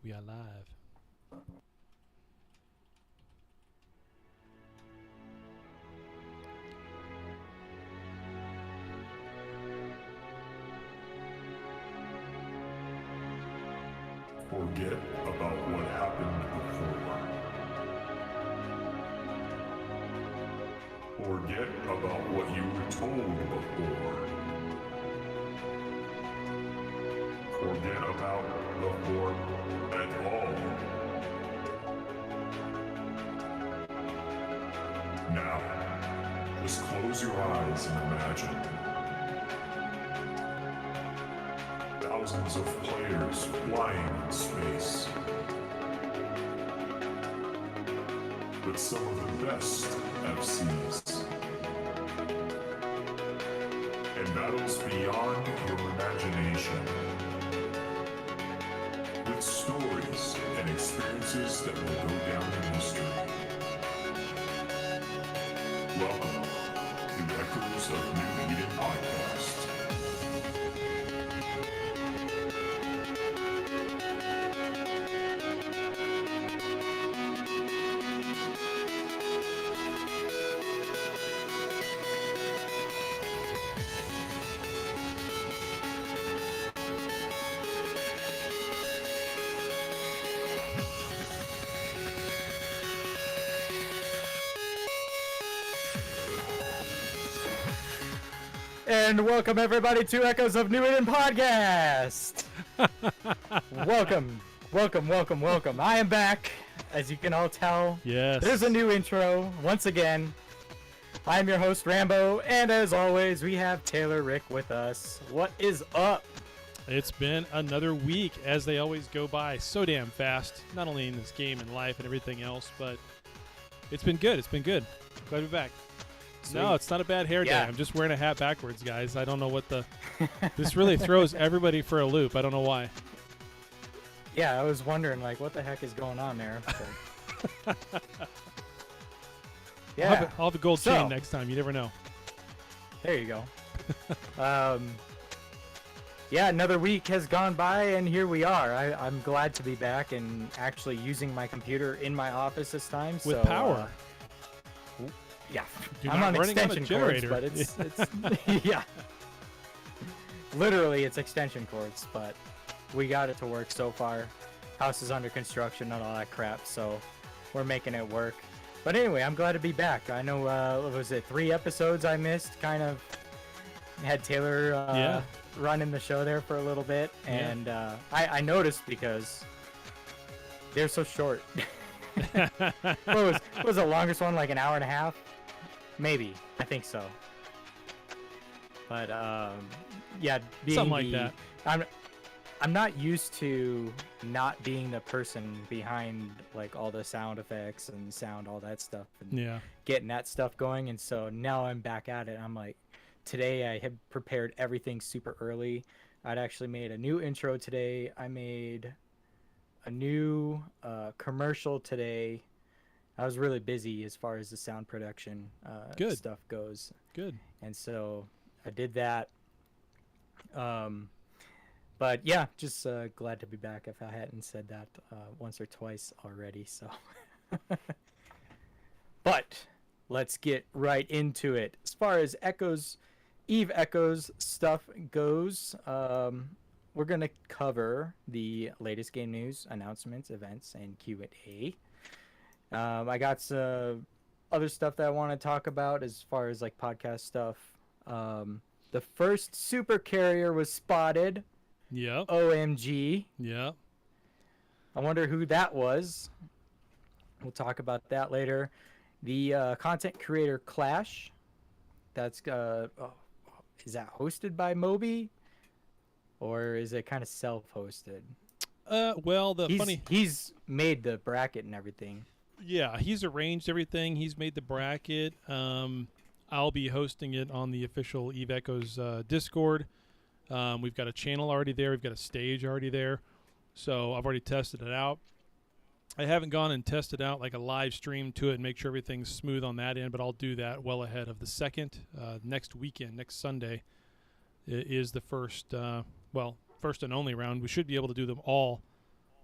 We are live. Forget about what happened before. Forget about what you were told before. Forget about before at all. Now, just close your eyes and imagine. Thousands of players flying in space. With some of the best FCs. And battles beyond your imagination. With stories and experiences that will go down in history. Welcome to Echoes of New Eden Podcast. And welcome everybody to Echoes of New Eden Podcast. welcome. I am back, as you can all tell. Yes. There's a new intro once again. I'm your host Rambo, and as always, we have Taylor Rick with us. What is up? It's been another week, as they always go by so damn fast. Not only in this game and life and everything else, but it's been good. Glad to be back. Sweet. No, it's not a bad hair day. Yeah. I'm just wearing a hat backwards, guys. I don't know what the... This really throws everybody for a loop. I don't know why. Yeah, I was wondering, like, what the heck is going on there? But... yeah. I'll have a gold chain next time. You never know. There you go. Yeah, another week has gone by, and here we are. I'm glad to be back and actually using my computer in my office this time. With power. Yeah, You're I'm not on running on a extension cords, generator. but it's yeah. Literally, it's extension cords, but we got it to work so far. House is under construction and all that crap, so we're making it work. But anyway, I'm glad to be back. I know, what was it 3 episodes I missed? Kind of had Taylor running the show there for a little bit, and I noticed because they're so short. What was the longest one? Like an hour and a half? Maybe. I think so. But yeah, being Something like that. I'm not used to not being the person behind like all the sound effects and sound, all that stuff, and getting that stuff going. And so now I'm back at it. I'm like, today I had prepared everything super early. I'd actually made a new intro today. I made a new commercial today. I was really busy as far as the sound production stuff goes. Good. And so I did that. But yeah, just glad to be back if I hadn't said that once or twice already. So, but let's get right into it. As far as Eve Echoes stuff goes, we're going to cover the latest game news, announcements, events, and Q&A. I got some other stuff that I want to talk about as far as like podcast stuff. The first super carrier was spotted. Yep. OMG. Yeah. I wonder who that was. We'll talk about that later. The content creator Clash. That's is that hosted by Moby? Or is it kind of self-hosted? Well, he's made the bracket and everything. Yeah, he's arranged everything. He's made the bracket. I'll be hosting it on the official Eve Echoes Discord. We've got a channel already there. We've got a stage already there. So I've already tested it out. I haven't gone and tested out like a live stream to it and make sure everything's smooth on that end, but I'll do that well ahead of the second. Next weekend, next Sunday, is the first and only round. We should be able to do them all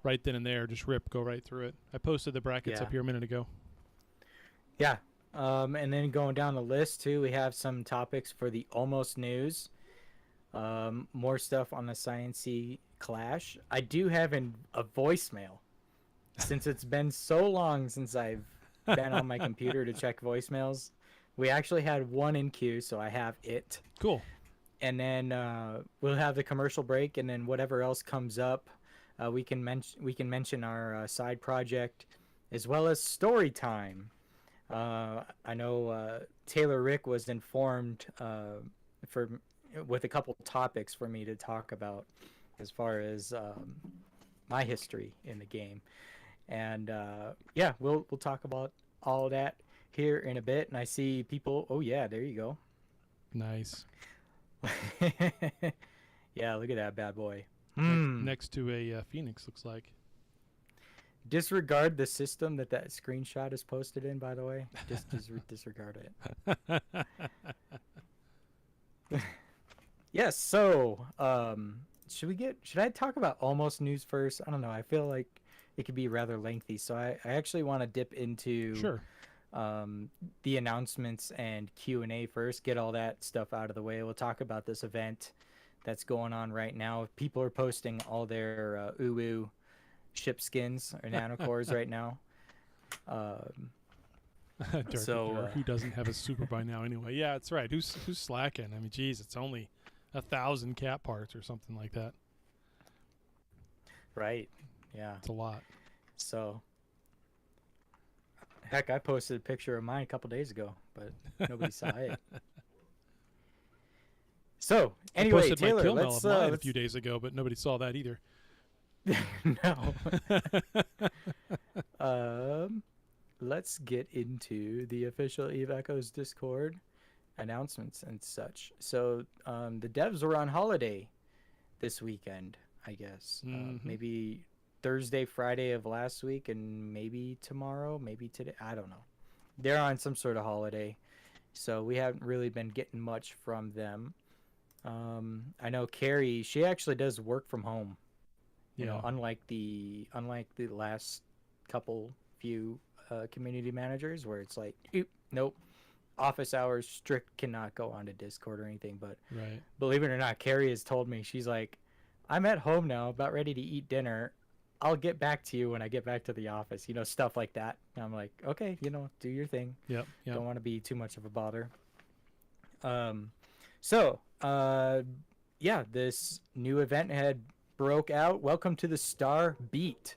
right then and there. Just go right through it. I posted the brackets Yeah. up here a minute ago. Yeah. And then going down the list too, we have some topics for the almost news. More stuff on the Science-y Clash. I do have a voicemail since it's been so long since I've been on my computer to check voicemails. We actually had one in queue, so I have it. Cool. And then we'll have the commercial break, and then whatever else comes up, we can mention our side project, as well as story time. I know Taylor Rick was informed with a couple topics for me to talk about, as far as my history in the game, and yeah, we'll talk about all that here in a bit. And I see people. Oh yeah, there you go. Nice. Yeah, look at that bad boy. Next to a Phoenix, looks like. Disregard the system that screenshot is posted in, by the way. Just disregard it. Yes, so should I talk about almost news first? I don't know. I feel like it could be rather lengthy, so I actually want to dip into Sure. the announcements and Q&A first, get all that stuff out of the way. We'll talk about this event that's going on right now. People are posting all their uwu ship skins or nanocores right now. Who doesn't have a super by now anyway? Yeah, that's right. Who's slacking? I mean, geez, it's only 1,000 cat parts or something like that. Right. Yeah. It's a lot. So, heck, I posted a picture of mine a couple days ago, but nobody saw it. So, anyway, I posted Taylor, my kill mail let's of mine a few days ago, but nobody saw that either. No. Let's get into the official Eve Echoes Discord announcements and such. So, the devs were on holiday this weekend, I guess. Maybe Thursday, Friday of last week, and maybe tomorrow, maybe today. I don't know. They're on some sort of holiday, so we haven't really been getting much from them. I know Carrie, she actually does work from home. You know, unlike the last few community managers where it's like, nope, office hours strict, cannot go onto Discord or anything. But right. Believe it or not, Carrie has told me, she's like, I'm at home now, about ready to eat dinner. I'll get back to you when I get back to the office. You know, stuff like that. And I'm like, okay, do your thing. Yep. Don't want to be too much of a bother. This new event had broke out. Welcome to the Star Beat.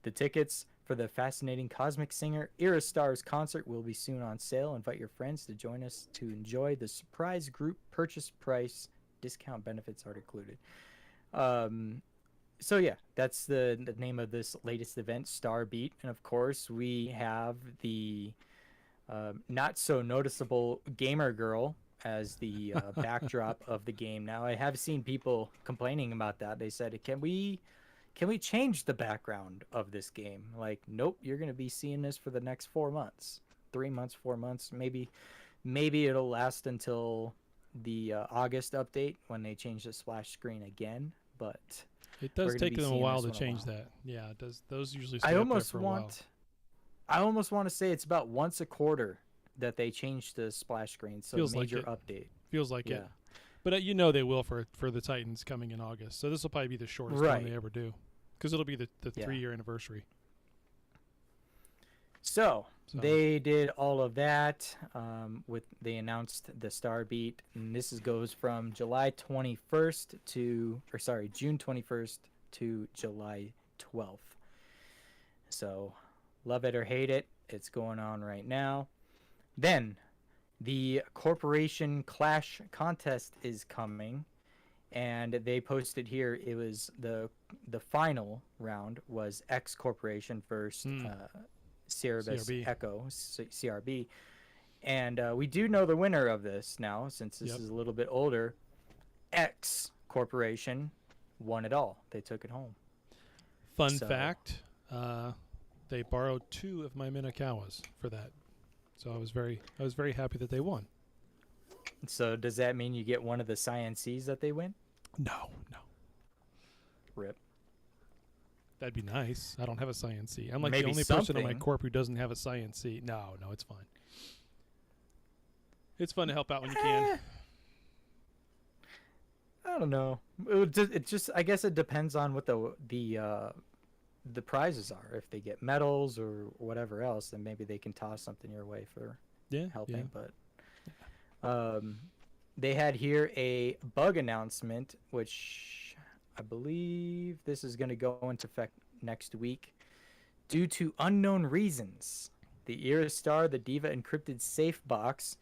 The tickets for the fascinating cosmic singer Star's concert will be soon on sale. Invite your friends to join us to enjoy the surprise group purchase price. Discount benefits are included. So yeah, that's the name of this latest event, Star Beat. And of course, we have the not so noticeable gamer girl as the backdrop of the game. Now, I have seen people complaining about that. They said, can we change the background of this game? Like, nope, you're going to be seeing this for the next 4 months. 3 months, 4 months. Maybe it'll last until the August update when they change the splash screen again. But it does take them a while to change that. Yeah, it does. Those usually stay up there for a while. I almost want to say it's about once a quarter that they change the splash screen. So Feels major like update. Feels like it. But they will for the Titans coming in August. So this will probably be the shortest one they ever do, because it'll be the 3-year anniversary. So they did all of that. They announced the Star Beat, and this goes from June 21st to July 12th. So, love it or hate it, it's going on right now. Then, the Corporation Clash contest is coming, and they posted here. It was the final round was X Corporation versus Cerebus CRB. Echo, CRB. And we do know the winner of this now, since this is a little bit older. X Corporation won it all. They took it home. Fun fact, they borrowed 2 of my Minakawas for that. So I was very happy that they won. So does that mean you get one of the Sciences that they win? No. Rip. That'd be nice. I don't have a Science-C. I'm like Maybe the only person on my something. corp who doesn't have a Science-C. No, it's fine. It's fun to help out when you can. I don't know. It just I guess it depends on what the prizes are. If they get medals or whatever else, then maybe they can toss something your way for Yeah, helping. yeah. But they had here a bug announcement, which I believe this is going to go into effect next week. Due to unknown reasons, the Era Star, the Diva encrypted safe box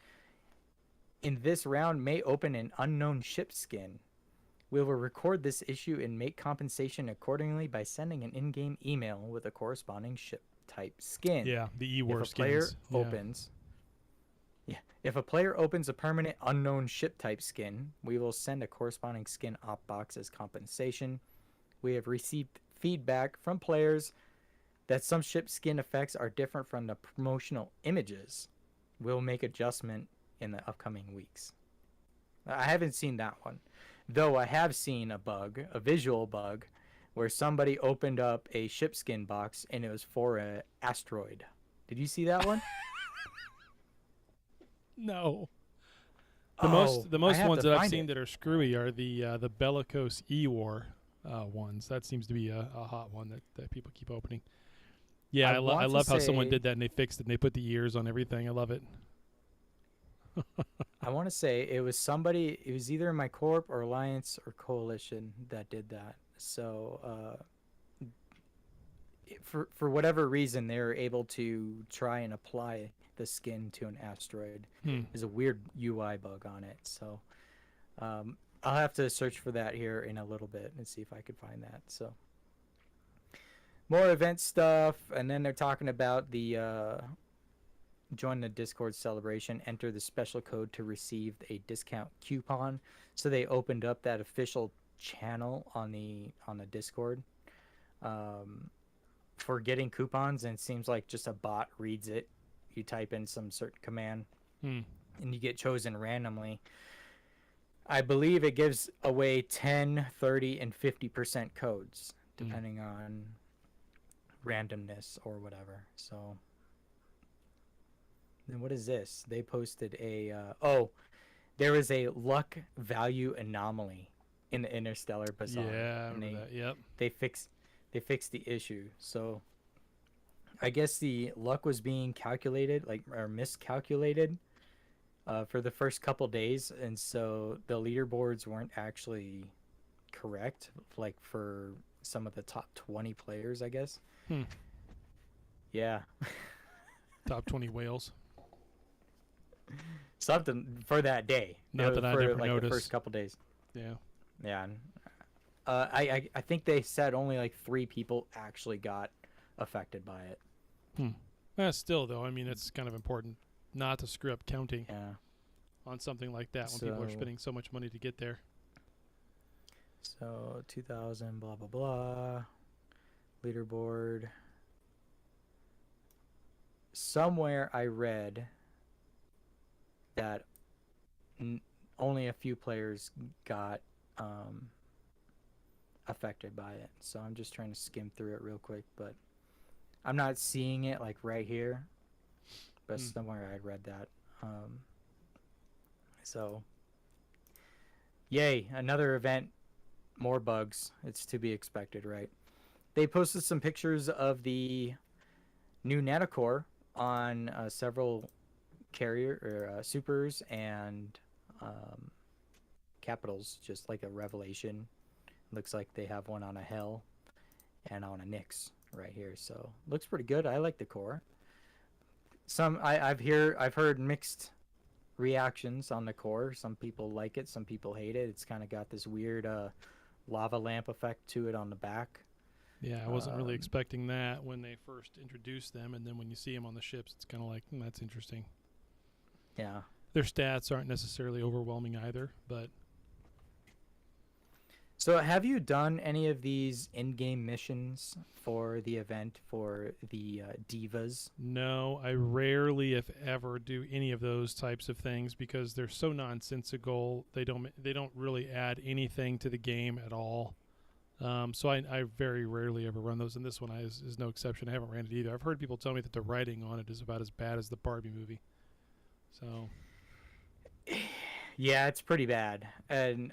in this round may open an unknown ship skin. We will record this issue and make compensation accordingly by sending an in-game email with a corresponding ship type skin. Yeah, the E-War If a player skins. if a player opens a permanent unknown ship type skin, we will send a corresponding skin op box as compensation. We have received feedback from players that some ship skin effects are different from the promotional images. We'll make adjustment in the upcoming weeks. I haven't seen that one, though I have seen a visual bug, where somebody opened up a ship skin box and it was for an asteroid. Did you see that one? No. The most ones that I've seen it. that are screwy are the Bellicose E-War ones. That seems to be a hot one that people keep opening. Yeah, I love how someone did that and they fixed it and they put the ears on everything. I love it. I want to say it was somebody. It was either my corp or alliance or coalition that did that. So for whatever reason, they were able to try and apply the skin to an asteroid. There's a weird UI bug on it. So I'll have to search for that here in a little bit and see if I could find that. So more event stuff, and then they're talking about the join the Discord celebration, enter the special code to receive a discount coupon. So they opened up that official channel on the Discord for getting coupons, and it seems like just a bot reads it. You type in some certain command and you get chosen randomly. I believe it gives away 10, 30, and 50% codes depending on randomness or whatever. So then what is this? They posted a there is a luck value anomaly in the Interstellar Bazaar. Yeah, I remember that. Yep. They fixed the issue. So I guess the luck was being calculated or miscalculated for the first couple days, and so the leaderboards weren't actually correct, like for some of the top 20 players, I guess. Yeah. Top 20 whales. Something for that day. Not that I've ever like noticed. the first couple days. Yeah. Yeah. I think they said only like 3 people actually got affected by it. Still, though, I mean, it's kind of important not to screw up counting on something like that when people are spending so much money to get there. So 2,000, blah, blah, blah. Leaderboard. Somewhere I read that only a few players got affected by it. So I'm just trying to skim through it real quick, but I'm not seeing it like right here, but somewhere I read that. So yay, another event, more bugs. It's to be expected, right? They posted some pictures of the new Nanocore on several carrier or supers and capitals, just like a Revelation. Looks like they have one on a Hell and on a Nyx right here, so looks pretty good. I like the core. I've heard mixed reactions on the core. Some people like it, some people hate it. It's kind of got this weird lava lamp effect to it on the back. Yeah, I wasn't really expecting that when they first introduced them, and then when you see them on the ships, it's kind of like, that's interesting. Yeah. Their stats aren't necessarily overwhelming either, but... So have you done any of these in-game missions for the event for the divas? No, I rarely, if ever, do any of those types of things because they're so nonsensical. They don't really add anything to the game at all. So I very rarely ever run those, and this one is no exception. I haven't ran it either. I've heard people tell me that the writing on it is about as bad as the Barbie movie. So Yeah, it's pretty bad. And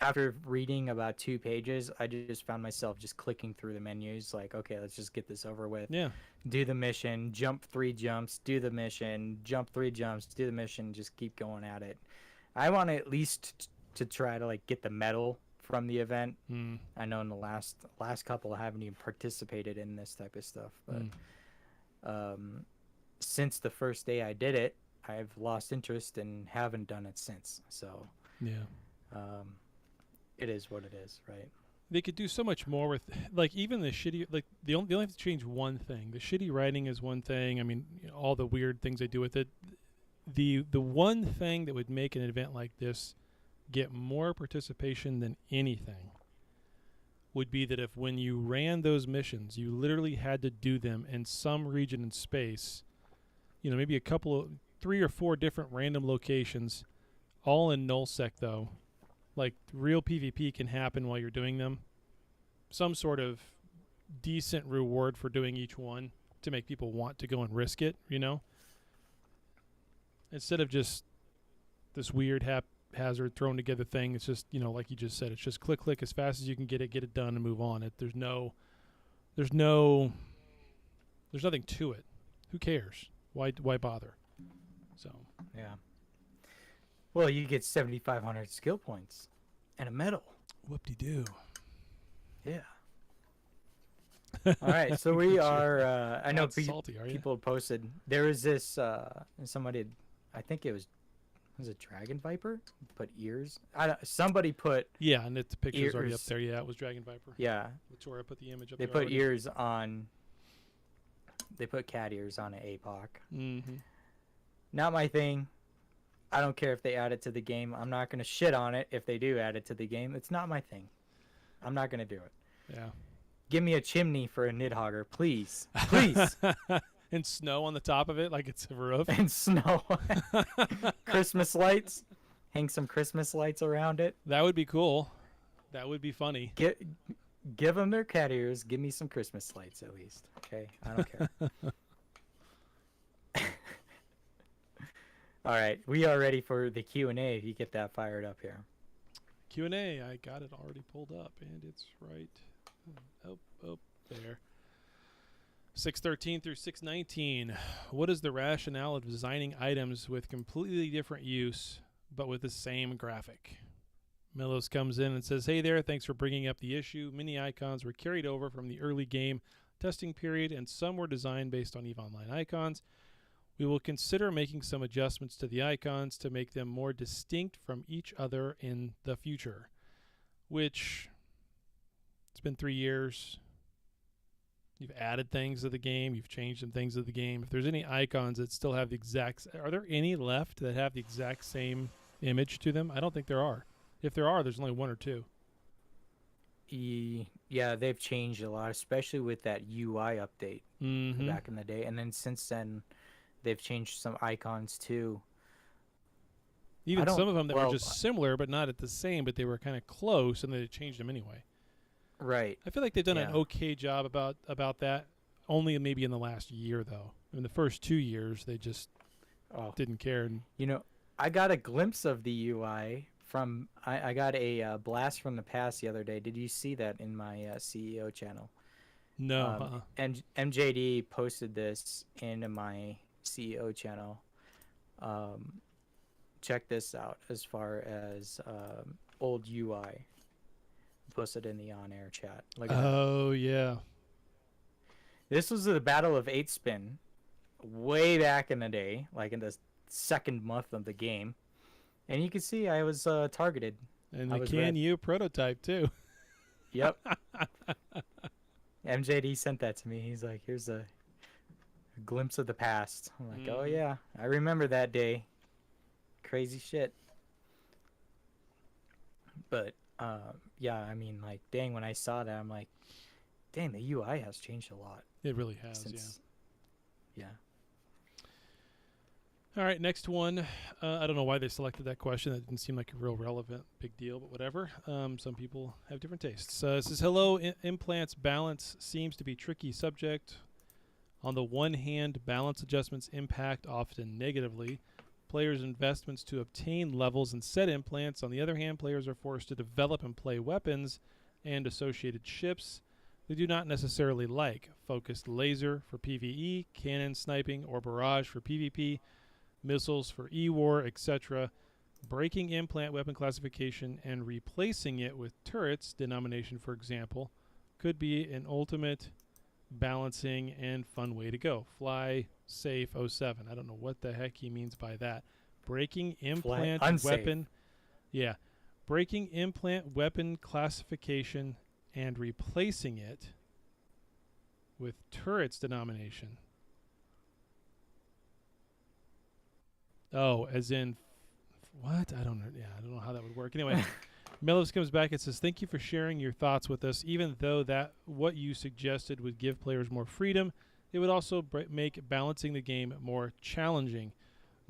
after reading about 2 pages, I just found myself just clicking through the menus like, okay, let's just get this over with. yeah, Do the mission, jump 3 jumps, do the mission, jump 3 jumps, do the mission, just keep going at it. I want to at least to try to like get the medal from the event. I know in the last couple I haven't even participated in this type of stuff, but since the first day I did it, I've lost interest and haven't done it since. So yeah. it is what it is, right? They could do so much more with, like, even the shitty, like, they only have to change one thing. The shitty writing is one thing. I mean, all the weird things they do with it. The one thing that would make an event like this get more participation than anything would be that if when you ran those missions, you literally had to do them in some region in space, maybe a couple of 3 or 4 different random locations, all in nullsec though. Like, real PvP can happen while you're doing them. Some sort of decent reward for doing each one to make people want to go and risk it, Instead of just this weird haphazard thrown together thing. It's just, like you just said, it's just click as fast as you can get it done and move on. There's nothing to it. Who cares? Why bother? So, Yeah. Well, you get 7,500 skill points and a medal. whoop-de-doo. Yeah. All right, so we are. I know Not salty, are you? people posted. There was this. Somebody, I think it was it Dragon Viper? Put ears. Somebody put. Yeah, and the picture's already up ears. there. Yeah, it was Dragon Viper. Yeah, Victoria put the image up they there put already. ears on. They put cat ears on an APOC. Mm-hmm. Not my thing. I don't care if they add it to the game. I'm not gonna shit on it if they do add it to the game. It's not my thing. I'm not gonna do it. Yeah. Give me a chimney for a Nidhogger, please. Please. And snow on the top of it like it's a roof. And snow. Christmas lights. Hang some Christmas lights around it. That would be cool. That would be funny. Give them their cat ears. Give me some Christmas lights at least. Okay? I don't care. All right. We are ready for the Q&A if you get that fired up here. Q&A, I got it already pulled up, and it's right up there. 613 through 619. What is the rationale of designing items with completely different use, but with the same graphic? Melos comes in and says, hey there, thanks for bringing up the issue. Many icons were carried over from the early game testing period, and some were designed based on EVE Online icons. We will consider making some adjustments to the icons to make them more distinct from each other in the future. Which, it's been 3 years. You've added things to the game. You've changed some things to the game. If there's any icons that still have the exact... Are there any left that have the exact same image to them? I don't think there are. If there are, there's only 1 or 2. Yeah, they've changed a lot, especially with that UI update back in the day. And then since then, they've changed some icons too. Even some of them that were just similar, but not at the same, but they were kind of close, and they changed them anyway. Right. I feel like they've done an okay job about that. Only maybe in the last year, though. In the first 2 years, they just didn't care. And I got a glimpse of the UI from. I got a blast from the past the other day. Did you see that in my CEO channel? No. And MJD posted this in my CEO channel. Check this out as far as old UI. Posted in the on-air chat. Look at that. Yeah. This was the Battle of 8-Spin way back in the day, like in the second month of the game. And you can see I was targeted. And the Can You prototype, too. Yep. MJD sent that to me. He's like, here's a glimpse of the past. I'm like, oh, yeah. I remember that day. Crazy shit. But, yeah, I mean, like, dang, when I saw that, I'm like, dang, the UI has changed a lot. It really has, yeah. All right, next one. I don't know why they selected that question. That didn't seem like a real relevant big deal, but whatever. Some people have different tastes. It says, hello, implants balance seems to be tricky subject. On the one hand, balance adjustments impact often negatively players' investments to obtain levels and set implants. On the other hand, players are forced to develop and play weapons and associated ships they do not necessarily like. Focused laser for PvE, cannon sniping, or barrage for PvP, missiles for E-War, etc. Breaking implant weapon classification and replacing it with turrets, denomination for example, could be an ultimate balancing and fun way to go. Fly safe 07. I don't know what the heck he means by that. Breaking implant weapon. Yeah. Breaking implant weapon classification and replacing it with turrets denomination. Oh, as in what? I don't know. Yeah, I don't know how that would work. Anyway, Melos comes back and says, "Thank you for sharing your thoughts with us. Even though that what you suggested would give players more freedom, it would also make balancing the game more challenging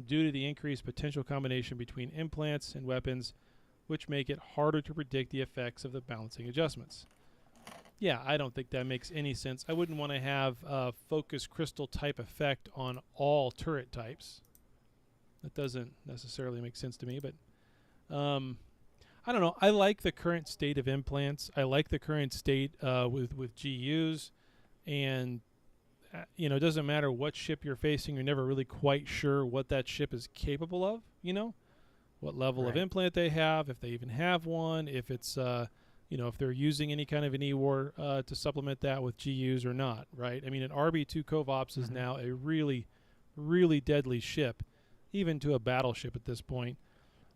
due to the increased potential combination between implants and weapons, which make it harder to predict the effects of the balancing adjustments." Yeah, I don't think that makes any sense. I wouldn't want to have a focus crystal type effect on all turret types. That doesn't necessarily make sense to me, but I don't know. I like the current state of implants. I like the current state with GUs, and it doesn't matter what ship you're facing. You're never really quite sure what that ship is capable of. What level of implant they have, if they even have one, if it's if they're using any kind of an E-War to supplement that with GUs or not. Right? I mean, an RB2 Covops is now a really, really deadly ship, even to a battleship at this point.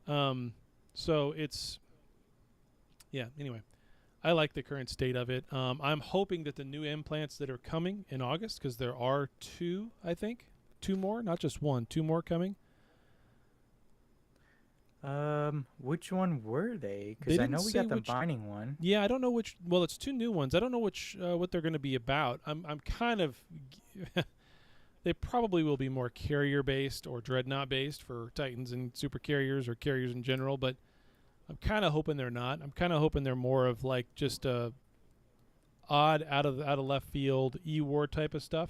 So it's, anyway, I like the current state of it. I'm hoping that the new implants that are coming in August, because there are two, I think, two more, not just one, two more coming. Which one were they? Because I know we got the binding one. Yeah, I don't know which. Well, it's two new ones. I don't know which what they're going to be about. I'm kind of. They probably will be more carrier-based or dreadnought-based for Titans and super carriers or carriers in general, but I'm kind of hoping they're not. I'm kind of hoping they're more of like just a odd out of left field E-War type of stuff.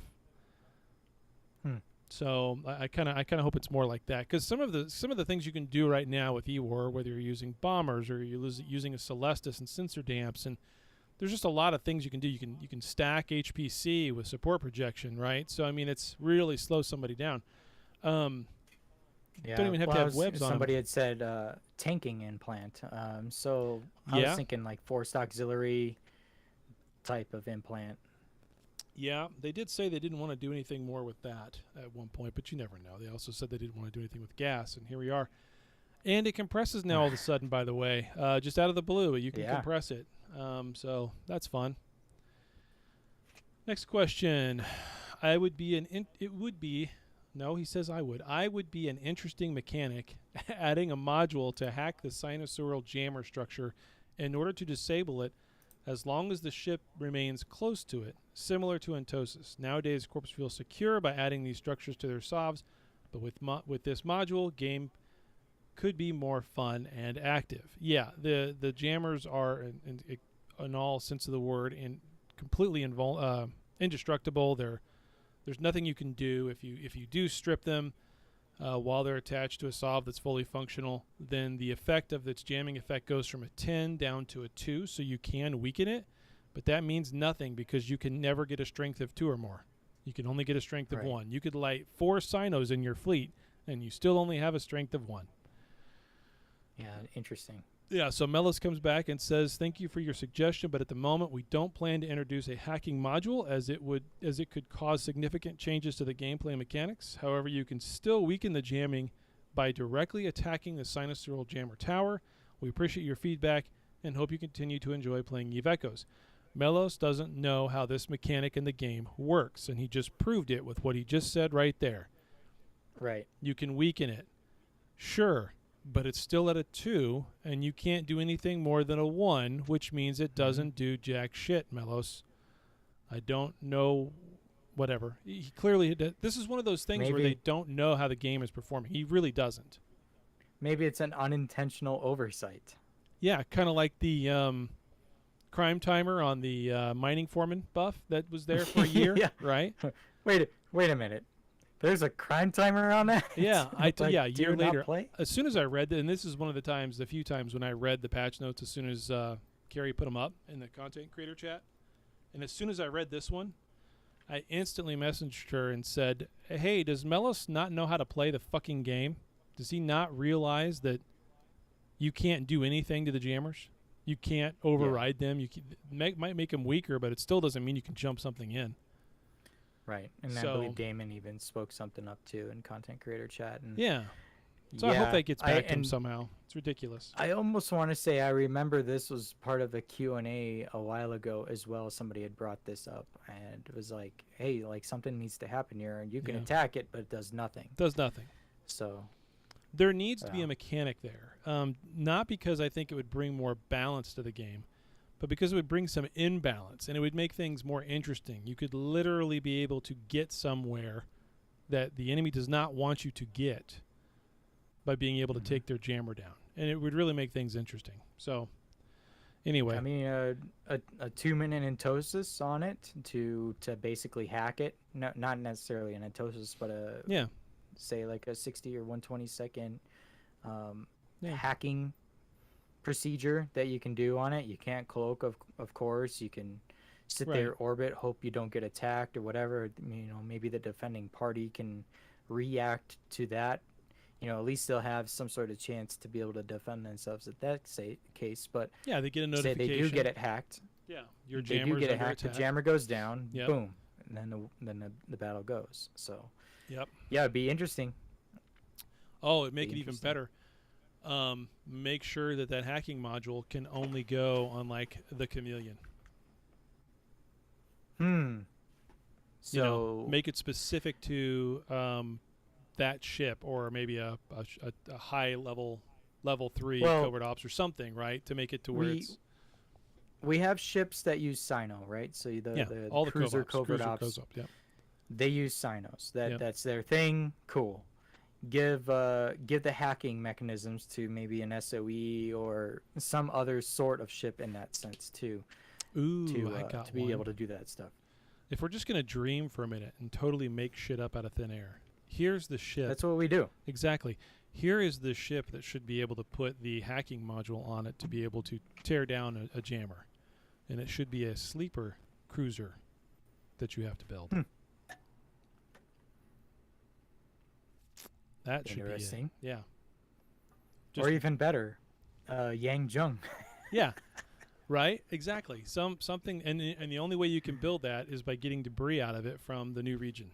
So I kind of hope it's more like that, because some of the things you can do right now with E-War, whether you're using bombers or you're using a Celestis and sensor damps, and there's just a lot of things you can do. You can stack HPC with support projection, right? So I mean, it's really slows somebody down. Don't even have to have webs on them. Somebody had said tanking implant. So I was thinking like forced auxiliary type of implant. Yeah, they did say they didn't want to do anything more with that at one point, but you never know. They also said they didn't want to do anything with gas, and here we are. And it compresses now all of a sudden, by the way, just out of the blue. You can compress it. So that's fun. Next question. I would be an interesting mechanic adding a module to hack the sinusoidal jammer structure in order to disable it as long as the ship remains close to it, similar to Entosis. Nowadays, Corps feels secure by adding these structures to their SOVs, but with this module, game could be more fun and active. Yeah, the jammers are, in all sense of the word, completely indestructible. There's nothing you can do if you do strip them while they're attached to a SOV that's fully functional. Then the effect of its jamming effect goes from a 10 down to a 2, so you can weaken it, but that means nothing because you can never get a strength of 2 or more. You can only get a strength of 1. You could light 4 Sinos in your fleet, and you still only have a strength of 1. Yeah, interesting. Yeah, so Melis comes back and says, "Thank you for your suggestion, but at the moment we don't plan to introduce a hacking module as it could cause significant changes to the gameplay mechanics. However, you can still weaken the jamming by directly attacking the sinusoidal jammer tower. We appreciate your feedback and hope you continue to enjoy playing Eve Echoes." Melos doesn't know how this mechanic in the game works, and he just proved it with what he just said right there. Right. You can weaken it. Sure. But it's still at a 2, and you can't do anything more than a 1, which means it doesn't do jack shit, Melos. I don't know whatever. He clearly this is one of those things where Maybe- they don't know how the game is performing. He really doesn't. Maybe it's an unintentional oversight. Yeah, kind of like the crime timer on the mining foreman buff that was there for a year, Yeah. right? Wait a minute. There's a crime timer on that? Yeah, yeah, a do year not later. play? As soon as I read that, and this is one of the few times when I read the patch notes as soon as Carrie put them up in the content creator chat, and as soon as I read this one, I instantly messaged her and said, "Hey, does Melos not know how to play the fucking game? Does he not realize that you can't do anything to the jammers? You can't override them. You might make them weaker, but it still doesn't mean you can jump something in." Right. And I So- believe Damon even spoke something up too in content creator chat. And Yeah. So I hope that gets back to him and somehow. It's ridiculous. I almost want to say I remember this was part of a Q&A a while ago as well. Somebody had brought this up and it was like, hey, like something needs to happen here and you can Yeah. attack it, but it does nothing. Does nothing. So There needs to be Yeah. a mechanic there. Not because I think it would bring more balance to the game, but because it would bring some imbalance and it would make things more interesting. You could literally be able to get somewhere that the enemy does not want you to get by being able to Mhm. take their jammer down. And it would really make things interesting. So, anyway. I mean, a 2-minute entosis on it to basically hack it. No, not necessarily an entosis, but Yeah. say like a 60 or 120-second Yeah. hacking procedure that you can do on it. You can't cloak, of course. You can sit Right. there, orbit, hope you don't get attacked or whatever. You know, maybe the defending party can react to that. You know, at least they'll have some sort of chance to be able to defend themselves at that case. But Yeah, they get a say notification. they do get it hacked. Yeah. Your They do jammer's get it under hacked. The attack. jammer goes down. Yep. Boom, and then the battle goes. So Yep. yeah, it'd be interesting. Oh, it'd make it Be even interesting. better. Make sure that hacking module can only go on like the chameleon. So You know, make it specific to that ship, or maybe a high level 3 Well, covert ops or something, right? To make it to where it's we have ships that use Sino, right? So the all the cruiser covert covert ops, ops. Yep. they use Sinos. Yep. That's their thing. Cool. Give the hacking mechanisms to maybe an SOE or some other sort of ship in that sense too, Ooh, I got to be one. able to do that stuff. If we're just gonna dream for a minute and totally make shit up out of thin air, here's the ship. That's what we do. Exactly. Here is the ship that should be able to put the hacking module on it to be able to tear down a jammer. And it should be a sleeper cruiser that you have to build. That should Interesting. be it. Yeah. Or even better, Yang Jung. Yeah. Right? Exactly. Something and the only way you can build that is by getting debris out of it from the new region.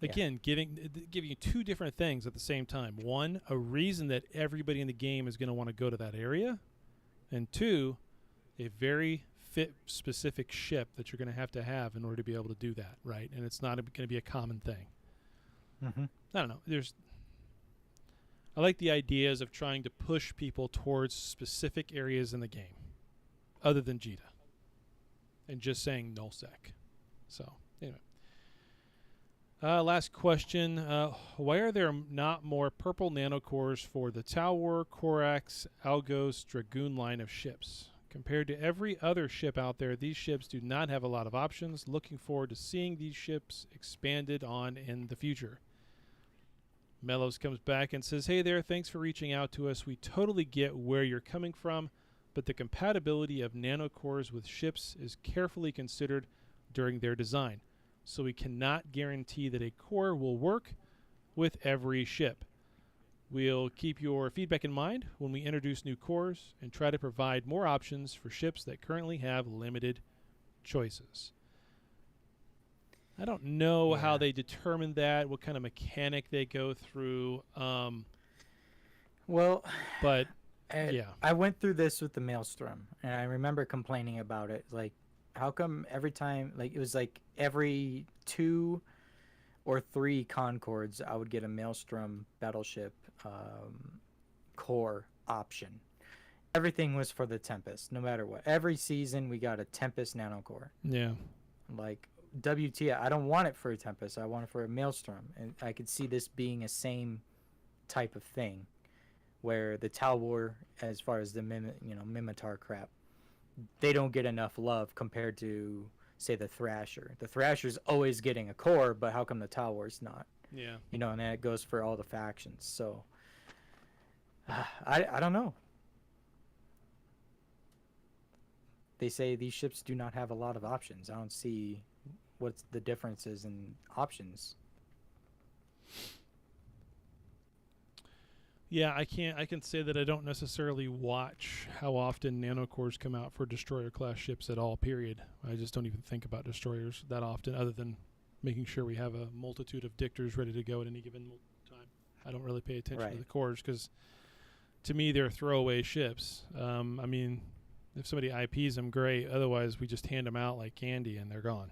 Yeah. Again, giving you two different things at the same time. One, a reason that everybody in the game is going to want to go to that area, and two, a very fit specific ship that you're going to have in order to be able to do that, right? And it's not going to be a common thing. Mm-hmm. I don't know. I like the ideas of trying to push people towards specific areas in the game, other than Jita, and just saying nullsec. So anyway. Last question. Why are there not more purple nanocores for the Tower, Corax, Algos, Dragoon line of ships? Compared to every other ship out there, these ships do not have a lot of options. Looking forward to seeing these ships expanded on in the future. Mellows comes back and says, "Hey there, thanks for reaching out to us. We totally get where you're coming from, but the compatibility of nanocores with ships is carefully considered during their design. So we cannot guarantee that a core will work with every ship. We'll keep your feedback in mind when we introduce new cores and try to provide more options for ships that currently have limited choices." I don't know how Yeah. they determine that, what kind of mechanic they go through, Well, but yeah, I went through this with the Maelstrom, and I remember complaining about it. Like, how come every time, like, it was like every 2 or 3 Concords, I would get a Maelstrom battleship core option. Everything was for the Tempest, no matter what. Every season, we got a Tempest nanocore. yeah. Like WTF, I don't want it for a Tempest. I want it for a Maelstrom, and I could see this being a same type of thing, where the Talwar, as far as the Mimitar crap, they don't get enough love compared to, say, the Thrasher. The Thrasher's always getting a core, but how come the Talwar's not? Yeah. You know, and that goes for all the factions. So I don't know. They say these ships do not have a lot of options. I don't see what's the differences in options. Yeah, I can say that I don't necessarily watch how often nanocores come out for destroyer class ships at all, period. I just don't even think about destroyers that often, other than making sure we have a multitude of dictors ready to go at any given time. I don't really pay attention to the cores because, to me, they're throwaway ships. I mean, if somebody IPs them, great. Otherwise, we just hand them out like candy and they're gone.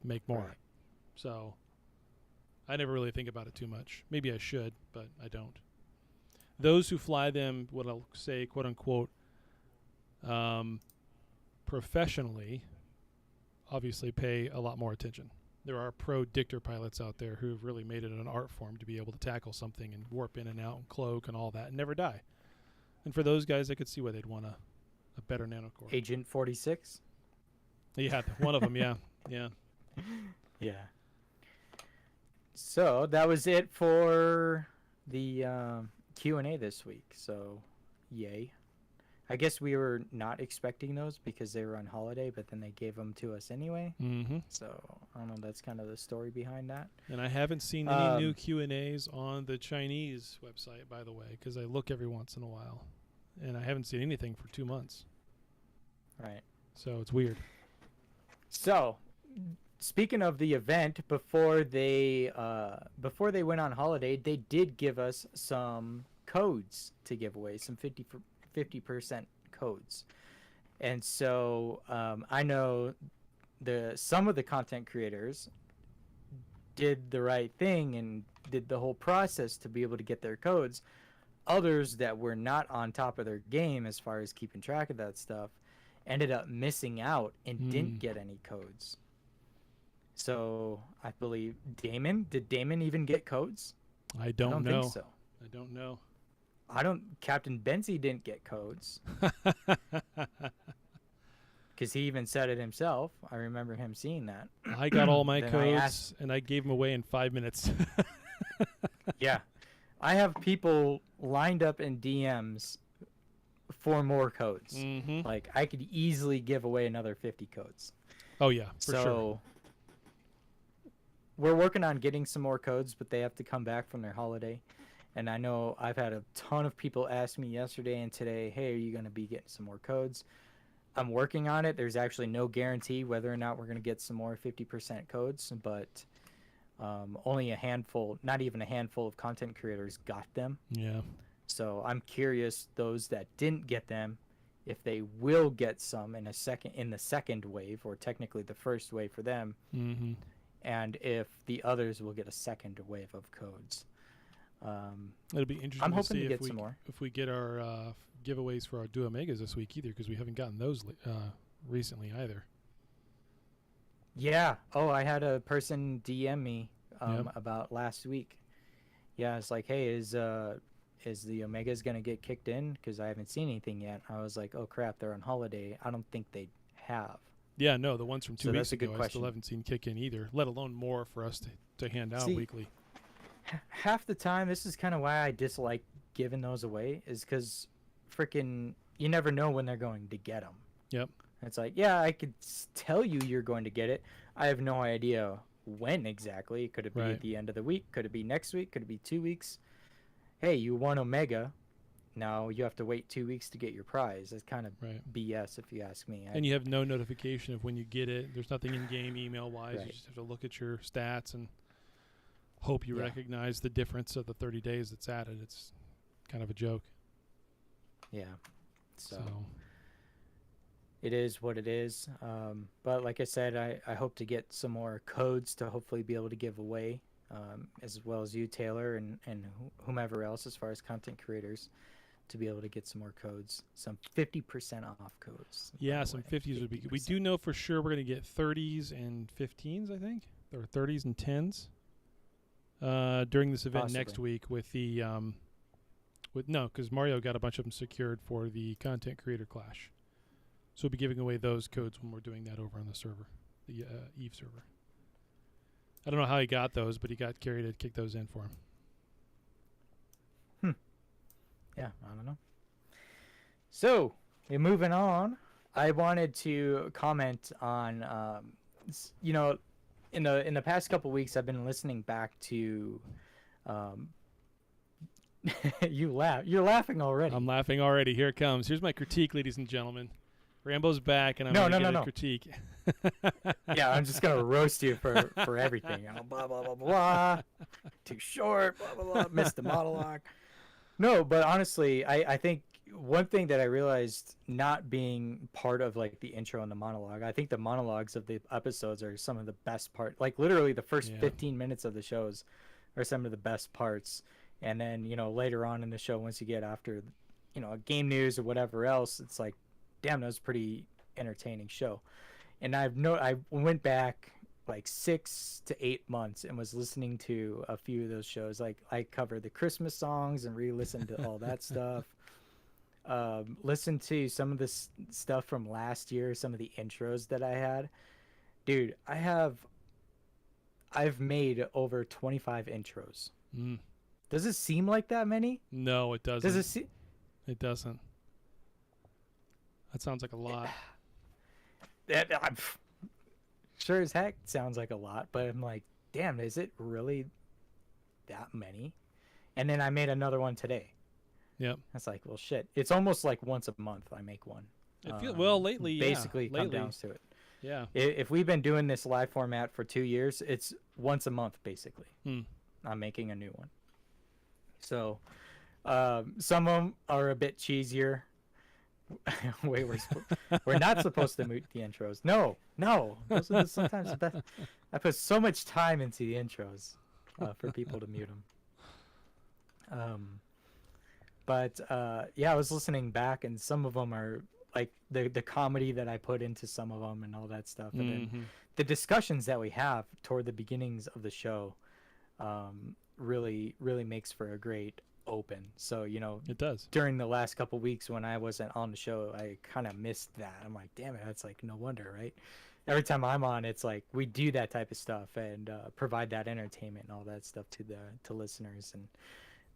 Make more. Right. So I never really think about it too much. Maybe I should, but I don't. Those who fly them, what I'll say, quote unquote, professionally, obviously pay a lot more attention. There are pro dictor pilots out there who have really made it an art form to be able to tackle something and warp in and out and cloak and all that and never die. And for those guys, I could see why they'd want a better nanocore. Agent 46? Yeah, one of them, yeah. Yeah. Yeah. So that was it for the Q&A this week. So, yay. I guess we were not expecting those because they were on holiday, but then they gave them to us anyway. Mm-hmm. So, I don't know. That's kind of the story behind that. And I haven't seen any new Q&As on the Chinese website, by the way, because I look every once in a while. And I haven't seen anything for 2 months. Right. So, it's weird. So, speaking of the event, before they went on holiday, they did give us some codes to give away, some 50% codes. And so I know some of the content creators did the right thing and did the whole process to be able to get their codes. Others that were not on top of their game as far as keeping track of that stuff ended up missing out and didn't get any codes. So I believe did Damon even get codes? I don't know. Think so. I don't know. Captain Benzie didn't get codes. Because he even said it himself. I remember him seeing that. I got all my codes and I gave them away in 5 minutes. Yeah. I have people lined up in DMs for more codes. Mm-hmm. Like, I could easily give away another 50 codes. Oh, yeah, for sure. So, we're working on getting some more codes, but they have to come back from their holiday. And I know I've had a ton of people ask me yesterday and today, hey, are you going to be getting some more codes? I'm working on it. There's actually no guarantee whether or not we're going to get some more 50% codes, but only a handful, not even a handful of content creators got them. Yeah. So I'm curious, those that didn't get them, if they will get some in the second wave, or technically the first wave for them, and if the others will get a second wave of codes. It'll be interesting. I'm hoping to see to get if we, some more. If we get our giveaways for our Duo Megas this week either, because we haven't gotten those recently either. Yeah. Oh, I had a person DM me about last week. Yeah, it's like, hey, is the Omegas gonna get kicked in? Because I haven't seen anything yet. I was like, oh crap, they're on holiday. I don't think they have. Yeah, no, the ones from 2 weeks ago, I question. still haven't seen kick in either. Let alone more for us to hand out weekly. Half the time, this is kind of why I dislike giving those away, is because freaking you never know when they're going to get them. Yep. It's like, yeah, I could tell you you're going to get it. I have no idea when exactly. Could it be at the end of the week? Could it be next week? Could it be 2 weeks? Hey, you won Omega. Now you have to wait 2 weeks to get your prize. That's kind of BS if you ask me. And you have no notification of when you get it. There's nothing in game email-wise. Right. You just have to look at your stats and hope you recognize the difference of the 30 days that's added. It's kind of a joke. Yeah. So. It is what it is. But like I said, I hope to get some more codes to hopefully be able to give away, as well as you, Taylor, and whomever else as far as content creators, to be able to get some more codes, some 50% off codes. Yeah, by the some way. 50s would be good. We 50%. do know for sure we're going to get 30s and 15s, I think, or 30s and 10s during this event next Possibly. week with the because Mario got a bunch of them secured for the Content Creator Clash. So we'll be giving away those codes when we're doing that over on the server, the Eve server. I don't know how he got those, but he got Carrie to kick those in for him. Yeah, I don't know. So, moving on, I wanted to comment on, in the past couple weeks, I've been listening back to, you laugh. You're laughing already. I'm laughing already. Here it comes. Here's my critique, ladies and gentlemen. Rambo's back, and I'm No, going to no, get no, a no. critique. Yeah, I'm just gonna roast you for everything. Blah blah blah blah. Too short. Blah blah blah. Missed the monologue. No, but honestly, I think one thing that I realized not being part of like the intro and the monologue, I think the monologues of the episodes are some of the best part. Like literally the first 15 minutes of the shows are some of the best parts. And then, later on in the show, once you get after, game news or whatever else, it's like, damn, that was a pretty entertaining show. And I went back like 6 to 8 months and was listening to a few of those shows. Like I covered the Christmas songs and re-listened to all that stuff. Listened to some of the stuff from last year, some of the intros that I had. Dude, I've made over 25 intros. Mm. Does it seem like that many? No, it doesn't. Does it seem? It doesn't. That sounds like a lot. I'm sure as heck sounds like a lot, but I'm like, damn, is it really that many? And then I made another one today. Yep. That's like, well, shit. It's almost like once a month I make one. Lately, basically yeah. come down to it. Yeah. If we've been doing this live format for 2 years, it's once a month basically. I'm making a new one. So, some of them are a bit cheesier. Wait, we're not supposed to mute the intros. No, those are sometimes the best. I put so much time into the intros for people to mute them. But I was listening back, and some of them are like the comedy that I put into some of them and all that stuff, and then the discussions that we have toward the beginnings of the show really makes for a great open. So It does. during the last couple weeks when I wasn't on the show, I kind of missed that. I'm like, damn it, that's like no wonder, right? Every time I'm on, it's like we do that type of stuff and provide that entertainment and all that stuff to listeners, and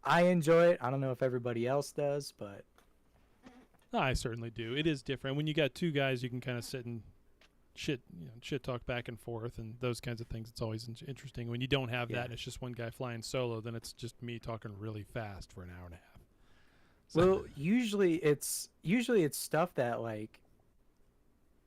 I enjoy it. I don't know if everybody else does, but I certainly do. It is different when you got two guys. You can kind of sit and shit talk back and forth and those kinds of things. It's always interesting. When you don't have that and it's just one guy flying solo, then it's just me talking really fast for an hour and a half. So. Well, usually it's stuff that like,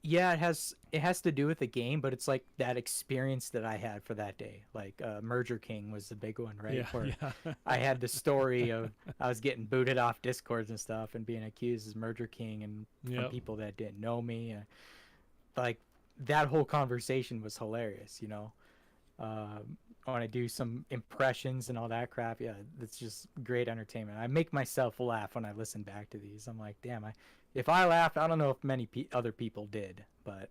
yeah, it has to do with the game, but it's like that experience that I had for that day. Like Merger King was the big one, right? Yeah. I had the story of I was getting booted off Discords and stuff and being accused as Merger King and from people that didn't know me. Like that whole conversation was hilarious, I want to do some impressions and all that crap. Yeah, it's just great entertainment. I make myself laugh when I listen back to these. I'm like, damn, if I laughed, I don't know if many other people did, but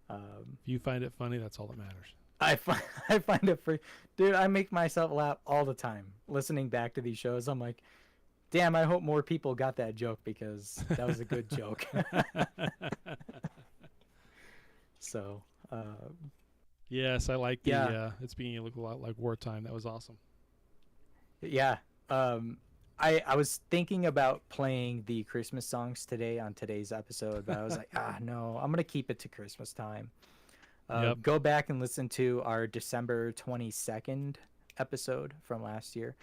if you find it funny, that's all that matters. I find it free, dude. I make myself laugh all the time listening back to these shows. I'm like, damn, I hope more people got that joke because that was a good joke. So, yes, I like the it's beginning to look a lot like wartime. That was awesome. Yeah. I was thinking about playing the Christmas songs today on today's episode, but I was like, no, I'm going to keep it to Christmas time. Go back and listen to our December 22nd episode from last year.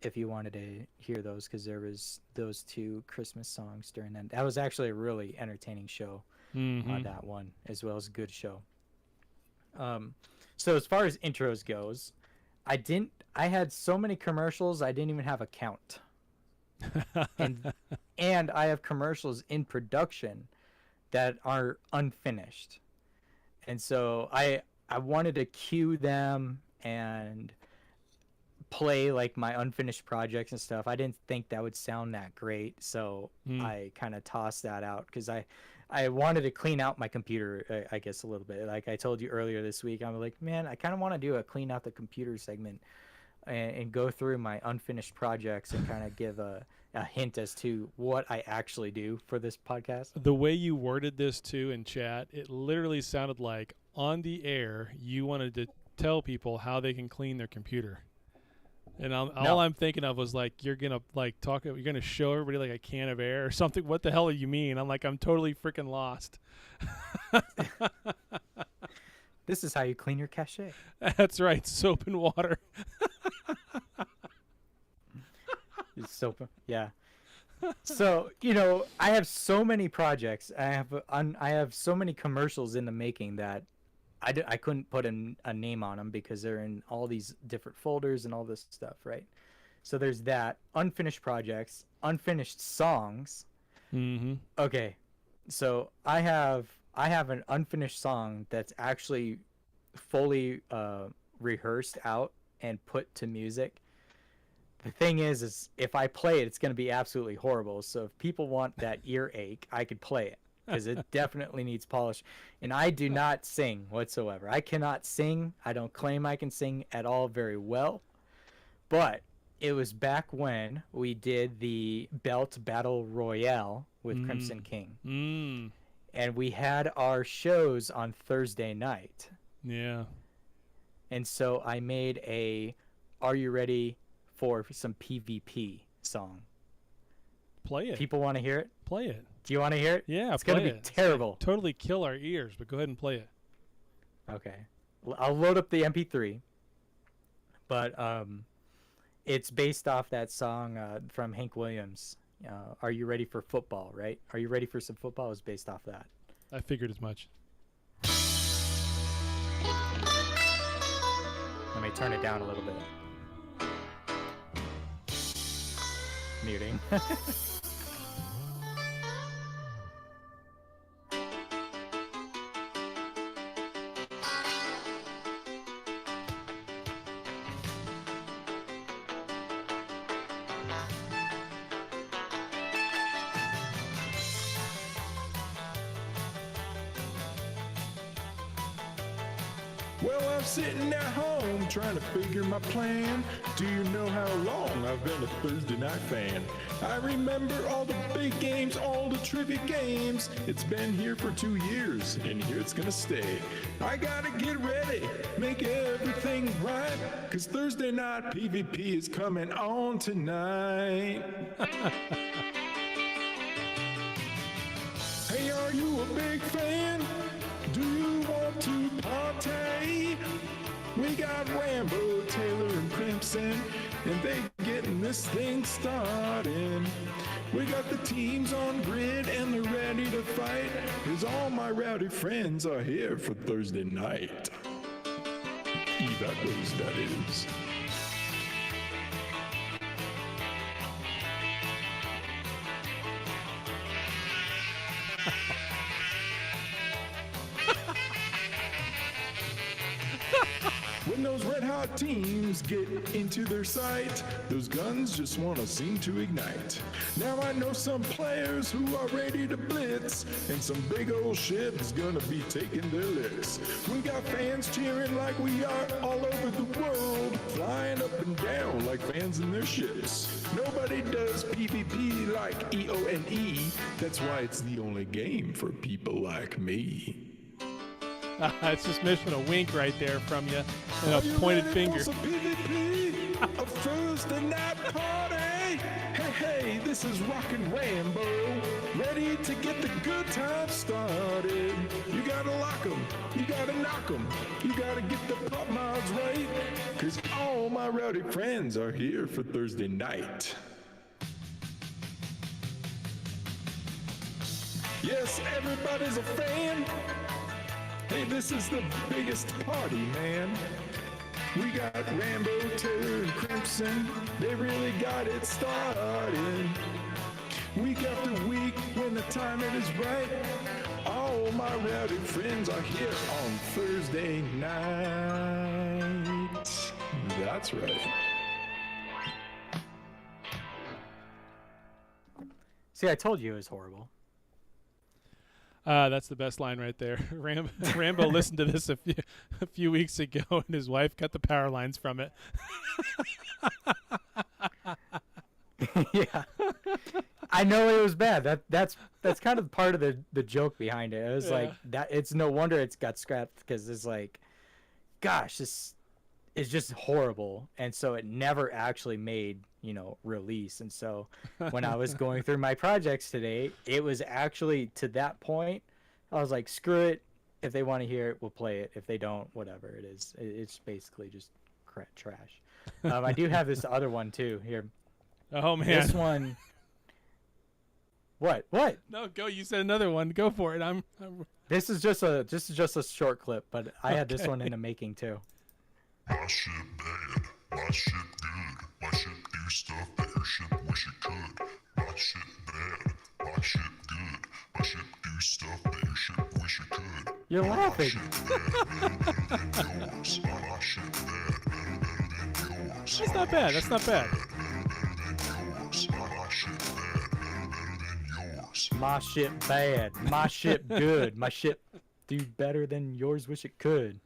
If you wanted to hear those, because there was those two Christmas songs during that. That was actually a really entertaining show on that one, as well as a good show. So as far as intros goes, I had so many commercials I didn't even have a count. and I have commercials in production that are unfinished. And so I wanted to cue them and play like my unfinished projects and stuff. I didn't think that would sound that great, so I kind of tossed that out because I wanted to clean out my computer, I guess, a little bit. Like I told you earlier this week, I'm like, man, I kind of want to do a clean out the computer segment and go through my unfinished projects and kind of give a hint as to what I actually do for this podcast. The way you worded this too in chat, it literally sounded like on the air you wanted to tell people how they can clean their computer. And all I'm thinking of was like, you're gonna like talk, you're gonna show everybody like a can of air or something. What the hell do you mean? I'm like, I'm totally freaking lost. This is how you clean your cache. That's right, soap and water. It's soap, yeah. So I have so many projects. I have so many commercials in the making that I couldn't put a name on them because they're in all these different folders and all this stuff, right? So there's that. Unfinished projects, unfinished songs. Mm-hmm. Okay, so I have an unfinished song that's actually fully rehearsed out and put to music. The thing is if I play it, it's going to be absolutely horrible. So if people want that earache, I could play it. Because it definitely needs polish. And I do not sing whatsoever. I cannot sing. I don't claim I can sing at all very well. But it was back when we did the Belt Battle Royale with Crimson King. And we had our shows on Thursday night. Yeah. And so I made a Are You Ready for some PvP song. Play it. People want to hear it? Play it. Do you want to hear it? Yeah, it's going to be terrible. It's totally kill our ears, but go ahead and play it. Okay. I'll load up the MP3. But it's based off that song from Hank Williams. Are You Ready for Football, right? Are You Ready for Some Football is based off that. I figured as much. Let me turn it down a little bit. Muting. Well, I'm sitting at home trying to figure my plan. Do you know how long I've been a Thursday night fan? I remember all the big games, all the trivia games. It's been here for 2 years, and here it's gonna stay. I gotta get ready, make everything right, 'cause Thursday night PvP is coming on tonight. Hey, are you a big fan? Do you want to party? We got Rambo, Taylor, and Crimson, and they getting this thing started. We got the teams on grid and they're ready to fight, 'cause all my rowdy friends are here for Thursday night. Evacos, that is. When those red hot teams get into their sight, those guns just wanna seem to ignite. Now I know some players who are ready to blitz, and some big old shit is gonna be taking their licks. We got fans cheering like we are all over the world, flying up and down like fans in their ships. Nobody does PvP like EONE, that's why it's the only game for people like me. It's just missing a wink right there from you and a pointed finger. For some PvP? A Thursday night party? Hey, hey, this is Rockin' Rambo, ready to get the good times started. You gotta lock 'em, you gotta knock 'em, you gotta get the pop mods right, 'cause all my rowdy friends are here for Thursday night. Yes, everybody's a fan. Hey, this is the biggest party, man. We got Rambo, Taylor, and Crimson. They really got it started. Week after week, when the timing is right, all my rowdy friends are here on Thursday night. That's right. See, I told you it was horrible. That's the best line right there. Rambo listened to this a few weeks ago, and his wife cut the power lines from it. Yeah, I know it was bad. That's kind of part of the joke behind it. It was like that. It's no wonder it's got scrapped because it's like, gosh, this is just horrible, and so it never actually made release. And so when I was going through my projects today, it was actually to that point. I was like, screw it. If they want to hear it, we'll play it. If they don't, whatever it is. It's basically just trash. I do have this other one too here. Oh man, This one. What? No, go. You said another one. Go for it. I'm This is just a short clip, but I had this one in the making too. My shit bad, my shit good, my shit do stuff that your shit wish it could. My shit bad, my shit good, my shit do stuff that your shit wish it could. You're laughing. Better than yours. My shit bad, better than yours. That's not bad. That's not bad. My shit bad, my shit good, my shit do better than yours wish it could.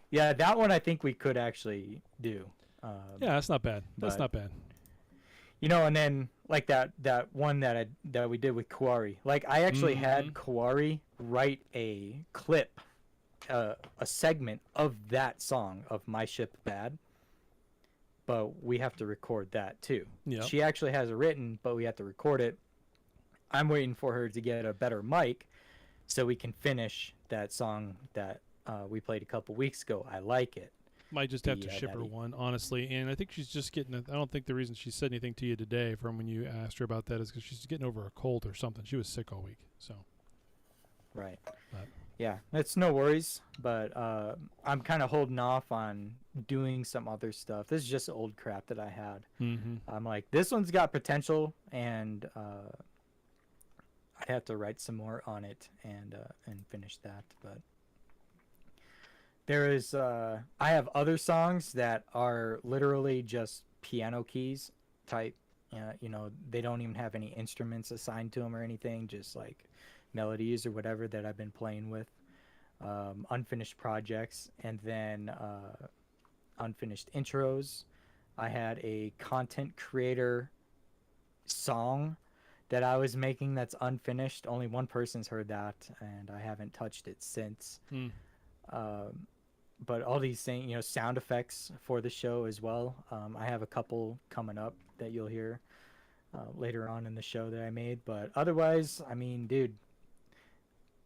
Yeah, that one I think we could actually do. Yeah, that's not bad. That's not bad. And then like that one that we did with Kuari. Like I actually had Kuari write a clip, a segment of that song of My Ship Bad. But we have to record that too. Yeah. She actually has it written, but we have to record it. I'm waiting for her to get a better mic so we can finish that song that we played a couple weeks ago. I like it. Might just have to ship her one, honestly. And I think she's just getting I don't think the reason she said anything to you today from when you asked her about that is because she's getting over a cold or something. She was sick all week. So. Right. Yeah, it's no worries. But I'm kind of holding off on doing some other stuff. This is just old crap that I had. Mm-hmm. I'm like, this one's got potential, and I'd have to write some more on it and finish that. But there is I have other songs that are literally just piano keys type. They don't even have any instruments assigned to them or anything, just like melodies or whatever that I've been playing with. Unfinished projects, and then unfinished intros. I had a content creator song that I was making that's unfinished. Only one person's heard that, and I haven't touched it since. But all these things, sound effects for the show as well. I have a couple coming up that you'll hear later on in the show that I made. But otherwise, I mean, dude,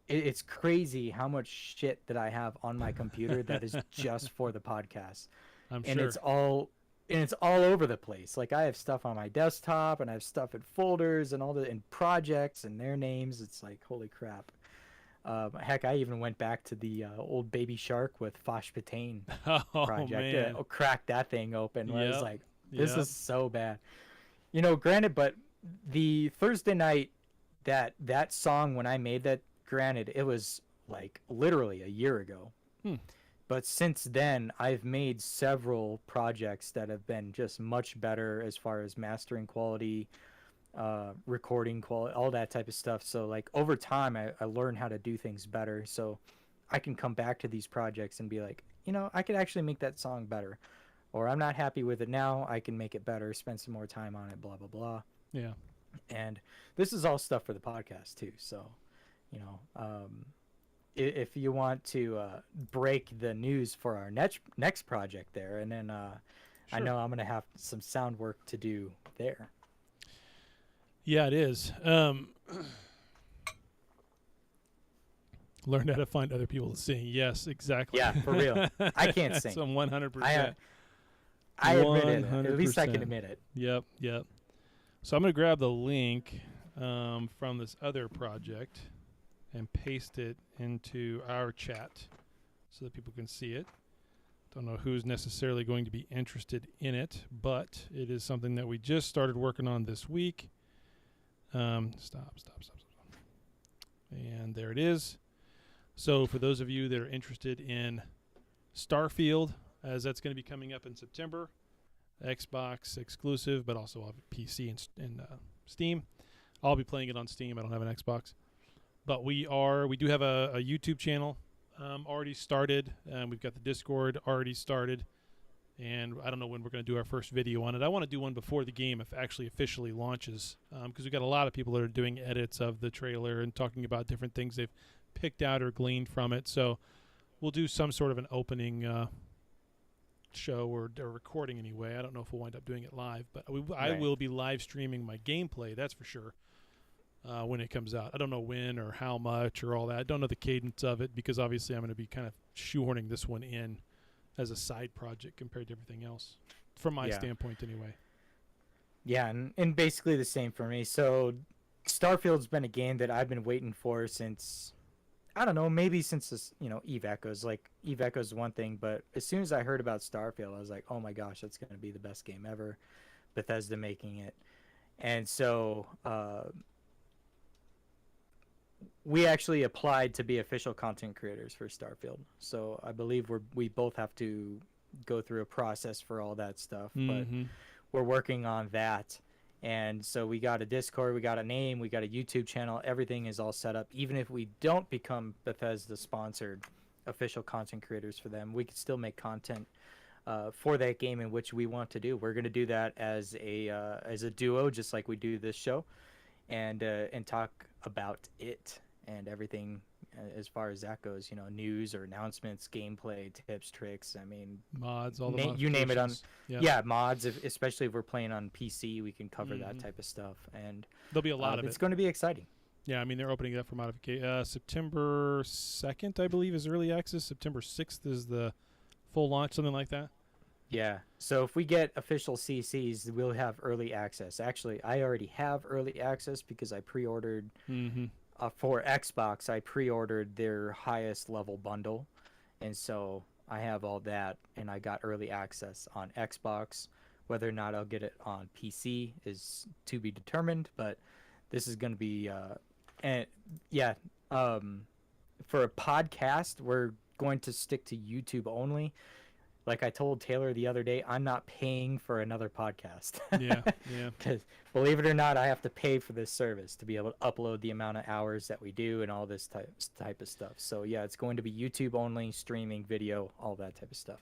it's crazy how much shit that I have on my computer that is just for the podcast. I'm and sure. It's all over the place. Like I have stuff on my desktop, and I have stuff in folders and in projects and their names. It's like, holy crap. Heck, I even went back to the old Baby Shark with Fosh Patain project. Man. Cracked that thing open. I was like, this Yep. is so bad. Granted, but the Thursday night that song, when I made that, granted, it was like literally a year ago. But since then, I've made several projects that have been just much better as far as mastering quality, recording quality, all that type of stuff. So like over time, I learned how to do things better. So I can come back to these projects and be like, I could actually make that song better. Or I'm not happy with it now, I can make it better, spend some more time on it, blah, blah, blah. Yeah. And this is all stuff for the podcast too. So, if you want to break the news for our next project there, and then I know I'm going to have some sound work to do there. Yeah, it is. Learn how to find other people to sing. Yes, exactly. Yeah, for real. I can't sing. So 100%. I admit it. At least I can admit it. Yep. So I'm going to grab the link from this other project and paste it into our chat so that people can see it. Don't know who's necessarily going to be interested in it, but it is something that we just started working on this week. Stop. And there it is. So for those of you that are interested in Starfield, as that's going to be coming up in September, Xbox exclusive, but also on PC and Steam. I'll be playing it on Steam. I don't have an Xbox, but we do have a YouTube channel already started. We've got the Discord already started, and I don't know when we're going to do our first video on it. I want to do one before the game actually officially launches, because we've got a lot of people that are doing edits of the trailer and talking about different things they've picked out or gleaned from it. So we'll do some sort of an opening show or recording anyway. I don't know if we'll wind up doing it live, but I will be live streaming my gameplay, that's for sure, when it comes out. I don't know when or how much or all that. I don't know the cadence of it, because obviously I'm going to be kind of shoehorning this one in as a side project compared to everything else, from my standpoint anyway. Yeah, and basically the same for me. So Starfield's been a game that I've been waiting for since, I don't know, maybe since this, Eve Echoes. Like, Eve Echoes is one thing, but as soon as I heard about Starfield, I was like, oh my gosh, that's going to be the best game ever. Bethesda making it. And so we actually applied to be official content creators for Starfield. So I believe we both have to go through a process for all that stuff, but we're working on that. And so we got a Discord, we got a name, we got a YouTube channel. Everything is all set up. Even if we don't become Bethesda sponsored official content creators for them, we can still make content for that game in which we want to do. We're going to do that as a duo, just like we do this show, and talk about it and everything as far as that goes. News or announcements, gameplay, tips, tricks. I mean, mods, all the you name it. Mods. Especially if we're playing on PC, we can cover that type of stuff, and there'll be a lot of it. It's going to be exciting. Yeah, I mean, they're opening it up for modification. September 2nd, I believe, is early access. September 6th is the full launch, something like that. Yeah. So if we get official CCs, we'll have early access. Actually, I already have early access because I pre-ordered for Xbox. I pre-ordered their highest level bundle, and so I have all that, and I got early access on Xbox. Whether or not I'll get it on PC is to be determined, but this is going to be for a podcast, we're going to stick to YouTube only. Like I told Taylor the other day, I'm not paying for another podcast. Yeah. Because believe it or not, I have to pay for this service to be able to upload the amount of hours that we do and all this type of stuff. So yeah, it's going to be YouTube only, streaming, video, all that type of stuff.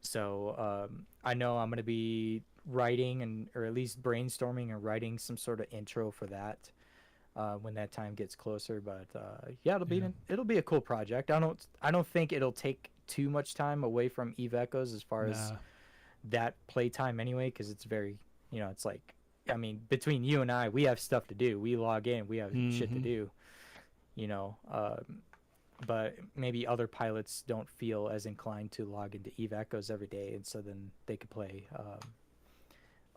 So I know I'm going to be writing or at least brainstorming and writing some sort of intro for that when that time gets closer. But it'll be a cool project. I don't think it'll take too much time away from Eve Echoes as far as that playtime anyway, because it's very, it's like, I mean, between you and I, we have stuff to do. We log in, we have shit to do, but maybe other pilots don't feel as inclined to log into Eve Echoes every day, and so then they could play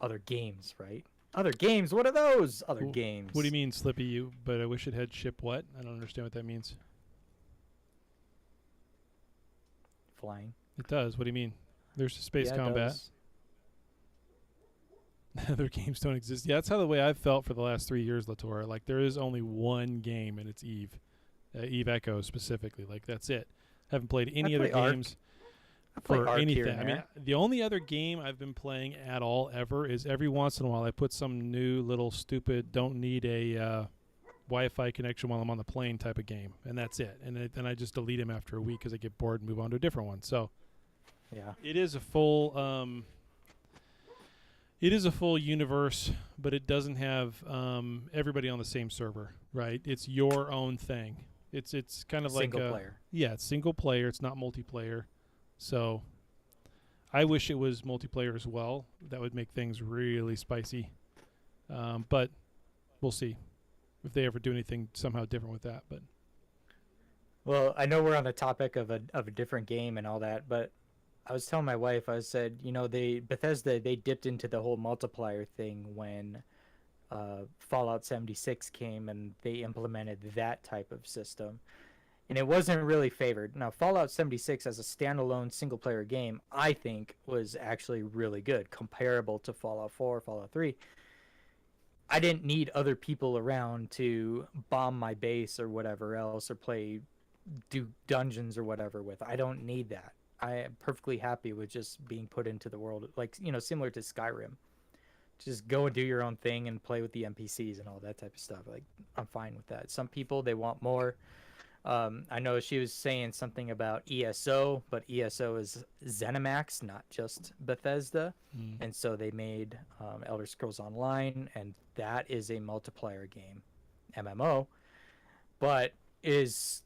other games, right? Other games, what are those? Other games. What do you mean, Slippy? But I wish it had ship what? I don't understand what that means. Flying. It does. What do you mean? There's space combat. Other games don't exist. Yeah, that's how the way I've felt for the last 3 years, Latour. Like, there is only one game, and it's Eve. Eve Echo specifically. Like, that's it. Haven't played any other games for anything. I mean, the only other game I've been playing at all ever is every once in a while I put some new little stupid, don't need a Wi-Fi connection while I'm on the plane type of game, and that's it. And then I just delete them after a week because I get bored and move on to a different one. So, yeah, it is a full universe, but it doesn't have everybody on the same server, right? It's your own thing. It's kind of like single player. Yeah, it's single player. It's not multiplayer. So, I wish it was multiplayer as well. That would make things really spicy. But we'll see if they ever do anything somehow different with that. But well, I know we're on the topic of a different game and all that, but I was telling my wife, I said, Bethesda, they dipped into the whole multiplier thing when Fallout 76 came and they implemented that type of system. And it wasn't really favored. Now, Fallout 76 as a standalone single-player game, I think, was actually really good, comparable to Fallout 4, Fallout 3. I didn't need other people around to bomb my base or whatever else, or do dungeons or whatever with. I don't need that. I am perfectly happy with just being put into the world, like, similar to Skyrim. just go and do your own thing and play with the NPCs and all that type of stuff. Like, I'm fine with that. Some people, they want more. I know she was saying something about ESO, but ESO is ZeniMax, not just Bethesda. And so they made Elder Scrolls Online, and that is a multiplayer game, MMO, but it's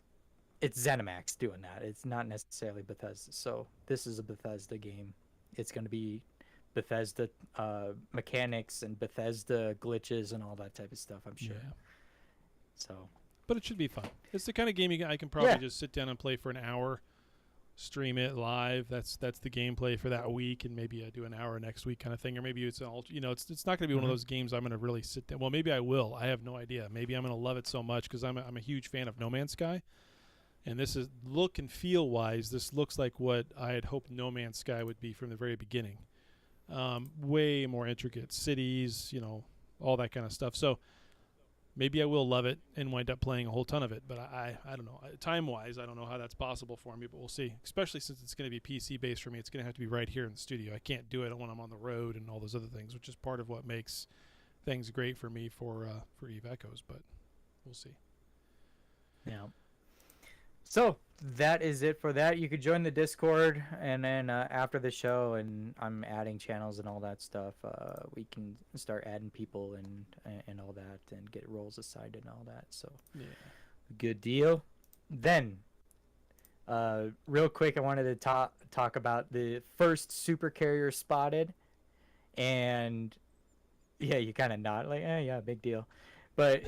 ZeniMax doing that. It's not necessarily Bethesda. So this is a Bethesda game. It's going to be Bethesda mechanics and Bethesda glitches and all that type of stuff, I'm sure. Yeah. So, But it should be fun. It's the kind of game I can probably just sit down and play for an hour, stream it live. That's the gameplay for that week, and maybe I do an hour next week kind of thing. Or maybe it's it's not going to be one of those games I'm going to really sit down. Well, maybe I will. I have no idea. Maybe I'm going to love it so much because I'm a huge fan of No Man's Sky. And this is, look and feel wise, this looks like what I had hoped No Man's Sky would be from the very beginning. Way more intricate cities, all that kind of stuff. So maybe I will love it and wind up playing a whole ton of it. But I don't know. Time-wise, I don't know how that's possible for me, but we'll see. Especially since it's going to be PC-based for me. It's going to have to be right here in the studio. I can't do it when I'm on the road and all those other things, which is part of what makes things great for me for Eve Echoes. But we'll see. yeah. So that is it for that. You could join the Discord, and then after the show, and I'm adding channels and all that stuff, we can start adding people and all that, and get roles assigned and all that. So Yeah. good deal. Then, real quick, I wanted to talk about the first super carrier spotted, and yeah, you kind of nod like, yeah, big deal. But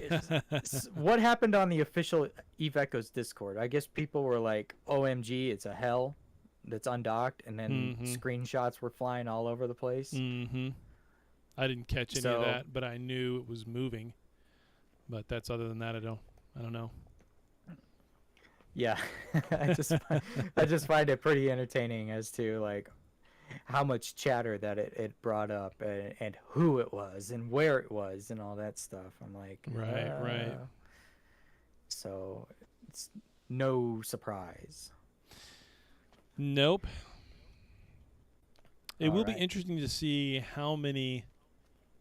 what happened on the official Eve Echoes Discord? I guess people were like, OMG, it's a hell that's undocked, and then screenshots were flying all over the place. I didn't catch any of that, but I knew it was moving. But that's other than that, I don't know. Yeah, I just find it pretty entertaining as to like how much chatter that it brought up, and who it was and where it was and all that stuff. I'm like, Right. So it's no surprise. Nope. It will be right. interesting to see how many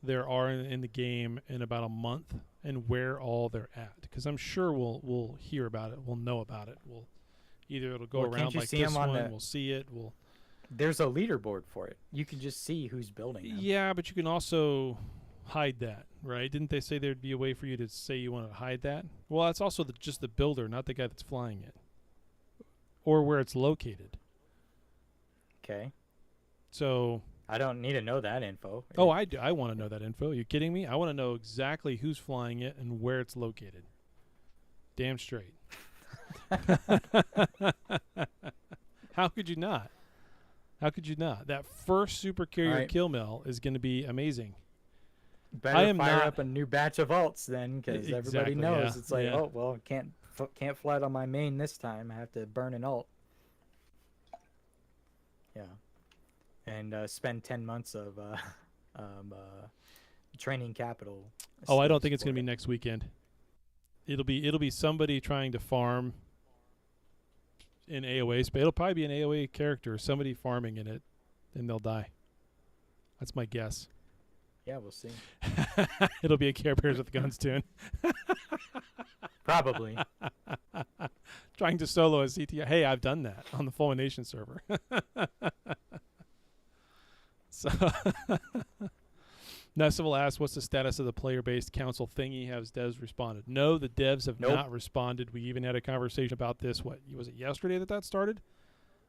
there are in the game in about a month and where all they're at, because I'm sure we'll hear about it, we'll know about it. It'll go Well, around like this one. We'll see it. There's a leaderboard for it. You can just see who's building them. Yeah, but you can also hide that, right? Didn't they say there'd be a way for you to say you want to hide that? Well, that's also just the builder, not the guy that's flying it, or where it's located. Okay. So I don't need to know that info. Oh, I do. I want to know that info. Are you kidding me? I want to know exactly who's flying it and where it's located. Damn straight. How could you not? That first super carrier kill mill is going to be amazing. Better fire up a new batch of alts then, because everybody knows it's like, oh well, can't fly it on my main this time. I have to burn an alt. Yeah, and spend 10 months of training capital. Oh, I don't think it's going to be next weekend. It'll be somebody trying to farm in AOA space. It'll probably be an AOA character, somebody farming in it, and they'll die. That's my guess. Yeah, we'll see. It'll be a Care Bears with Guns tune. Probably. Trying to solo a CTI. Hey, I've done that on the Fulmination server. So, Nessival asks, what's the status of the player-based council thingy? Has devs responded? No, the devs have not responded. We even had a conversation about this. What was it, yesterday that started?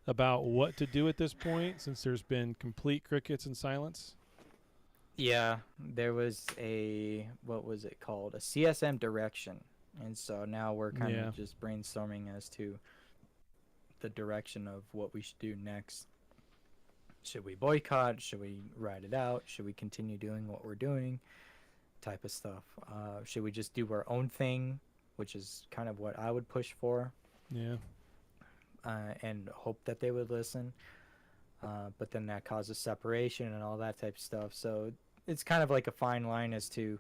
About what to do at this point, since there's been complete crickets and silence. Yeah, there was what was it called? A CSM direction. And so now we're kind of just brainstorming as to the direction of what we should do next. Should we boycott? Should we ride it out? Should we continue doing what we're doing? Type of stuff. Should we just do our own thing, which is kind of what I would push for. Yeah. And hope that they would listen. But then that causes separation and all that type of stuff. So it's kind of like a fine line as to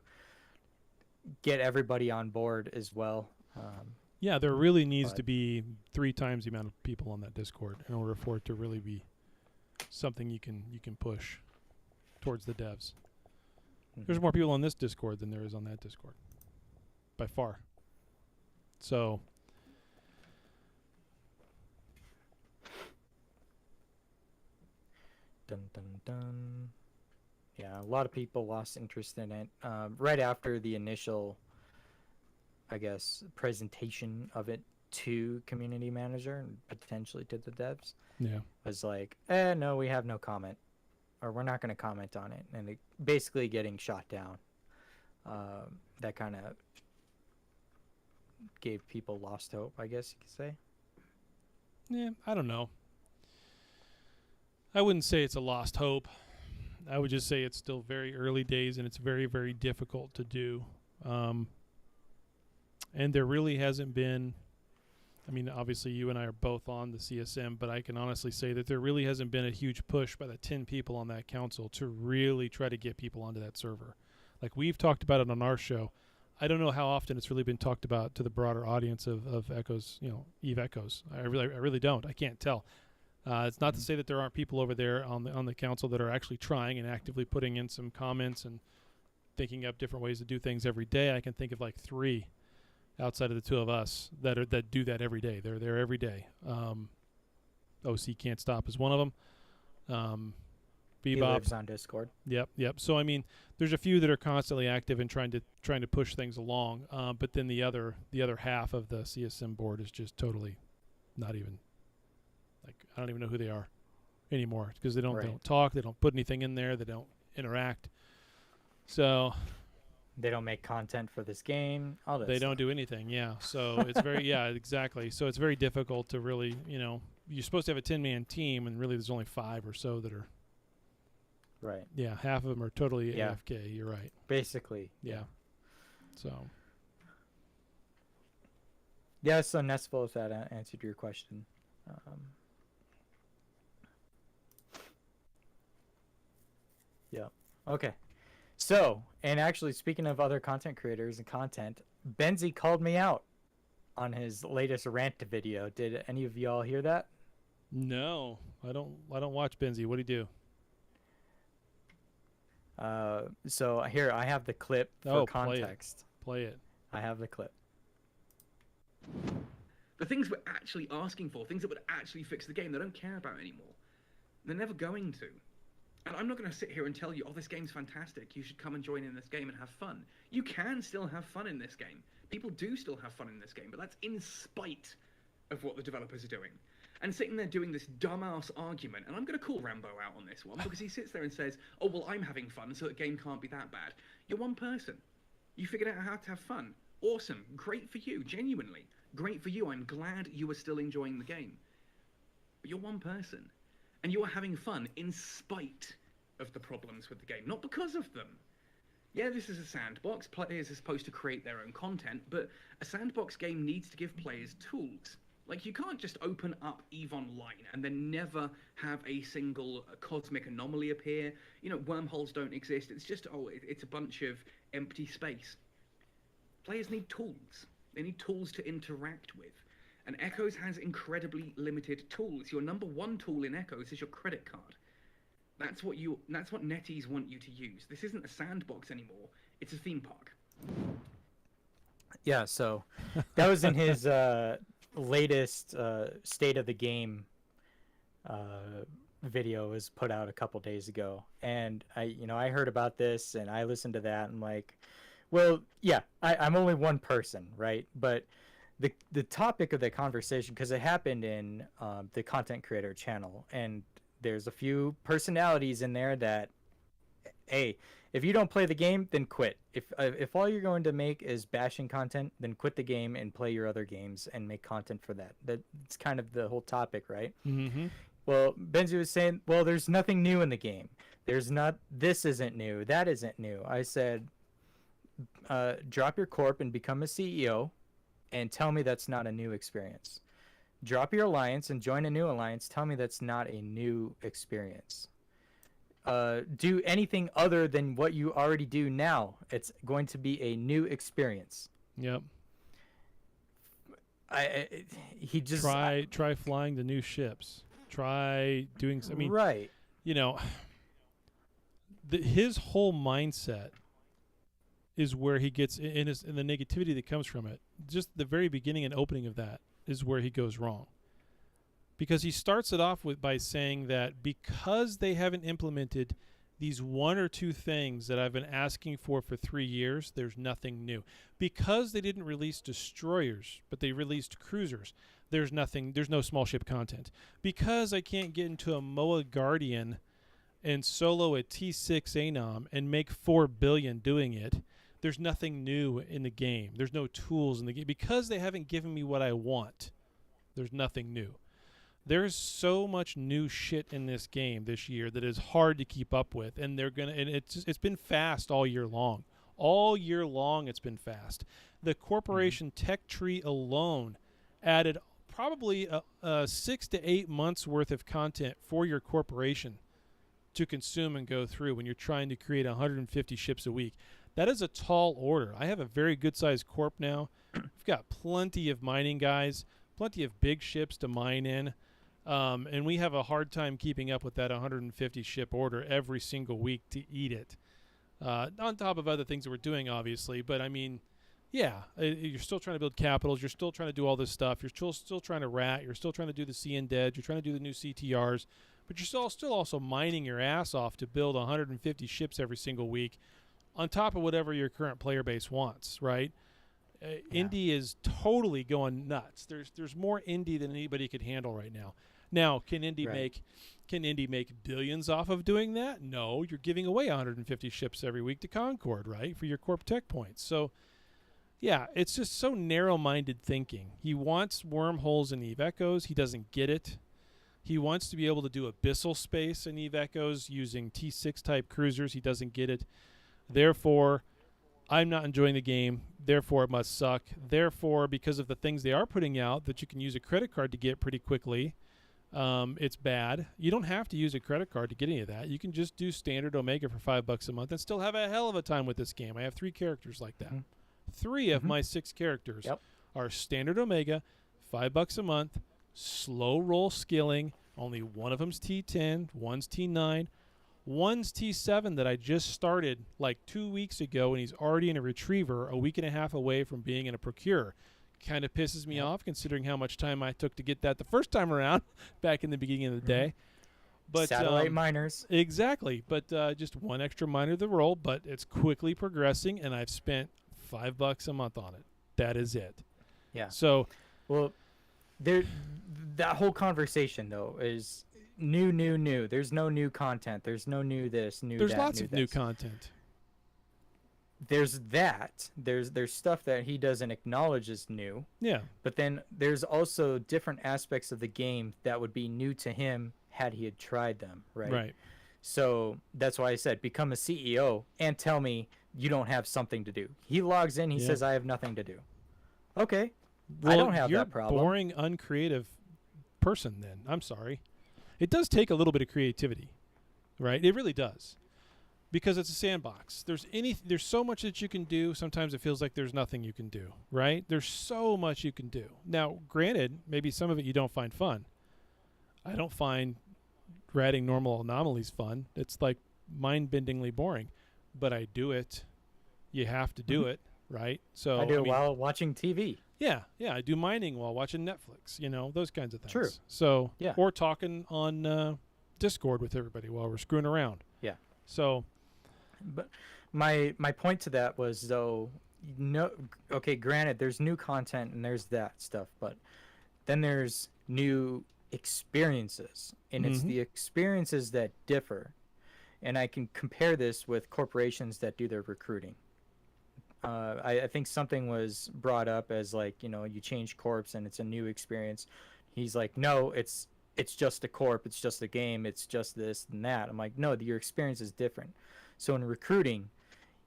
get everybody on board as well. Yeah, there really needs to be 3 times the amount of people on that Discord in order for it to really be something you can push towards the devs. There's more people on this Discord than there is on that Discord, by far. So, Dun dun dun. Yeah, a lot of people lost interest in it right after the initial, I guess, presentation of it to community manager and potentially to the devs. yeah. Was like, no, we have no comment, or we're not going to comment on it, and it basically getting shot down. That kind of gave people lost hope, I guess you could say. Yeah, I don't know. I wouldn't say it's a lost hope. I would just say it's still very early days and it's very, very difficult to do. And there really hasn't been, I mean, obviously you and I are both on the CSM, but I can honestly say that there really hasn't been a huge push by the 10 people on that council to really try to get people onto that server. Like we've talked about it on our show. I don't know how often it's really been talked about to the broader audience of Echoes, Eve Echoes. I really don't. I can't tell. It's not to say that there aren't people over there on the council that are actually trying and actively putting in some comments and thinking up different ways to do things every day. I can think of like 3 outside of the 2 of us that do that every day. They're there every day. OC Can't Stop is one of them. He Bebop lives on Discord. Yep. So I mean, there's a few that are constantly active and trying to push things along. But then the other half of the CSM board is just totally not even. Like I don't even know who they are anymore because they don't talk, they don't put anything in there, they don't interact. So they don't make content for this game. All this. They don't do anything. Yeah. So it's very exactly. So it's very difficult to really you're supposed to have a 10-man team and really there's only 5 or so that are. Right. Yeah, half of them are totally AFK. You're right. Basically. Yeah. So. Yeah, so Nestful, if that answered your question. Yeah. Okay. So, and actually, speaking of other content creators and content, Benzie called me out on his latest rant video. Did any of y'all hear that? No, I don't watch Benzie. What do you do? So here I have the clip for context. Play it. I have the clip. The things we're actually asking for, things that would actually fix the game, they don't care about anymore. They're never going to. And I'm not going to sit here and tell you, oh, this game's fantastic, you should come and join in this game and have fun. You can still have fun in this game. People do still have fun in this game, but that's in spite of what the developers are doing. And sitting there doing this dumbass argument, and I'm going to call Rambo out on this one, because he sits there and says, oh, well, I'm having fun, so the game can't be that bad. You're one person. You figured out how to have fun. Awesome. Great for you, genuinely. Great for you. I'm glad you are still enjoying the game. But you're one person. And you are having fun in spite of the problems with the game, not because of them. Yeah, this is a sandbox. Players are supposed to create their own content, but a sandbox game needs to give players tools. Like, you can't just open up EVE Online and then never have a single cosmic anomaly appear. Wormholes don't exist. It's just, it's a bunch of empty space. Players need tools. They need tools to interact with. And Echoes has incredibly limited tools. Your number one tool in Echoes is your credit card. That's what NetEase want you to use. This isn't a sandbox anymore. It's a theme park. Yeah, so that was in his latest State of the Game video was put out a couple days ago. And I heard about this and I listened to that and like, well, yeah, I'm only one person, right? But the topic of the conversation, because it happened in the content creator channel, and there's a few personalities in there that, hey, if you don't play the game, then quit. If all you're going to make is bashing content, then quit the game and play your other games and make content for that. That's kind of the whole topic, right? Mm-hmm. Well, Benji was saying, well, there's nothing new in the game. This isn't new. That isn't new. I said, drop your corp and become a CEO and tell me that's not a new experience. Drop your alliance and join a new alliance. Tell me that's not a new experience. Do anything other than what you already do now. It's going to be a new experience. Yep. He just try flying the new ships. Try doing. I mean, right. His whole mindset is where he gets in the negativity that comes from it. Just the very beginning and opening of that is where he goes wrong. Because he starts it off by saying that because they haven't implemented these one or two things that I've been asking for 3 years, there's nothing new. Because they didn't release destroyers, but they released cruisers, there's no small ship content. Because I can't get into a Moa Guardian and solo a T6 Anom and make 4 billion doing it, there's nothing new in the game. There's no tools in the game. Because they haven't given me what I want, there's nothing new. There's so much new shit in this game this year that is hard to keep up with, and it's been fast all year long. All year long it's been fast. The corporation tech tree alone added probably 6 to 8 months worth of content for your corporation to consume and go through when you're trying to create 150 ships a week. That is a tall order. I have a very good-sized corp now. We've got plenty of mining guys, plenty of big ships to mine in. And we have a hard time keeping up with that 150 ship order every single week to eat it. On top of other things that we're doing, obviously. But, I mean, yeah, you're still trying to build capitals. You're still trying to do all this stuff. You're still trying to rat. You're still trying to do the CN Dead. You're trying to do the new CTRs. But you're still also mining your ass off to build 150 ships every single week on top of whatever your current player base wants, right? Indie is totally going nuts. There's more indie than anybody could handle right now. Now, can indie make billions off of doing that? No, you're giving away 150 ships every week to Concord, right, for your corp tech points. So, yeah, it's just so narrow-minded thinking. He wants wormholes in Eve Echoes. He doesn't get it. He wants to be able to do abyssal space in Eve Echoes using T6 type cruisers. He doesn't get it. Therefore, I'm not enjoying the game. Therefore, it must suck. Therefore, because of the things they are putting out that you can use a credit card to get pretty quickly, it's bad. You don't have to use a credit card to get any of that. You can just do standard Omega for $5 a month and still have a hell of a time with this game. I have 3 characters like that. 3 of my 6 characters are standard Omega, $5 a month, slow roll skilling. Only one of them's T10, one's T9, one's T7 that I just started like 2 weeks ago, and he's already in a retriever a week and a half away from being in a procure. Kind of pisses me off considering how much time I took to get that the first time around back in the beginning of the day. But satellite miners. Exactly. But just one extra miner to roll, but it's quickly progressing, and I've spent $5 a month on it. That is it. Yeah. So, well, that whole conversation though is new. There's no new content. There's no new this, new there's that. There's lots new of this. new content. There's that. There's stuff that he doesn't acknowledge as new. Yeah. But then there's also different aspects of the game that would be new to him had he had tried them, right? Right. So that's why I said become a CEO and tell me you don't have something to do. He logs in, he says I have nothing to do. Okay. Well, I don't have you're that problem. Boring, uncreative person then. I'm sorry. It does take a little bit of creativity, right? It really does. Because it's a sandbox. There's so much that you can do. Sometimes it feels like there's nothing you can do, right? There's so much you can do. Now, granted, maybe some of it you don't find fun. I don't find ratting normal anomalies fun. It's like mind-bendingly boring. But I do it. You have to do it, right? So I do it while watching TV. Yeah, I do mining while watching Netflix, those kinds of things. True. So, yeah. Or talking on Discord with everybody while we're screwing around. Yeah. So, but my point to that was though, okay, granted there's new content and there's that stuff, but then there's new experiences, and it's the experiences that differ. And I can compare this with corporations that do their recruiting. I think something was brought up as like, you change corps and it's a new experience. He's like, no, it's just a corp, it's just a game, it's just this and that. I'm like, no, your experience is different. So in recruiting,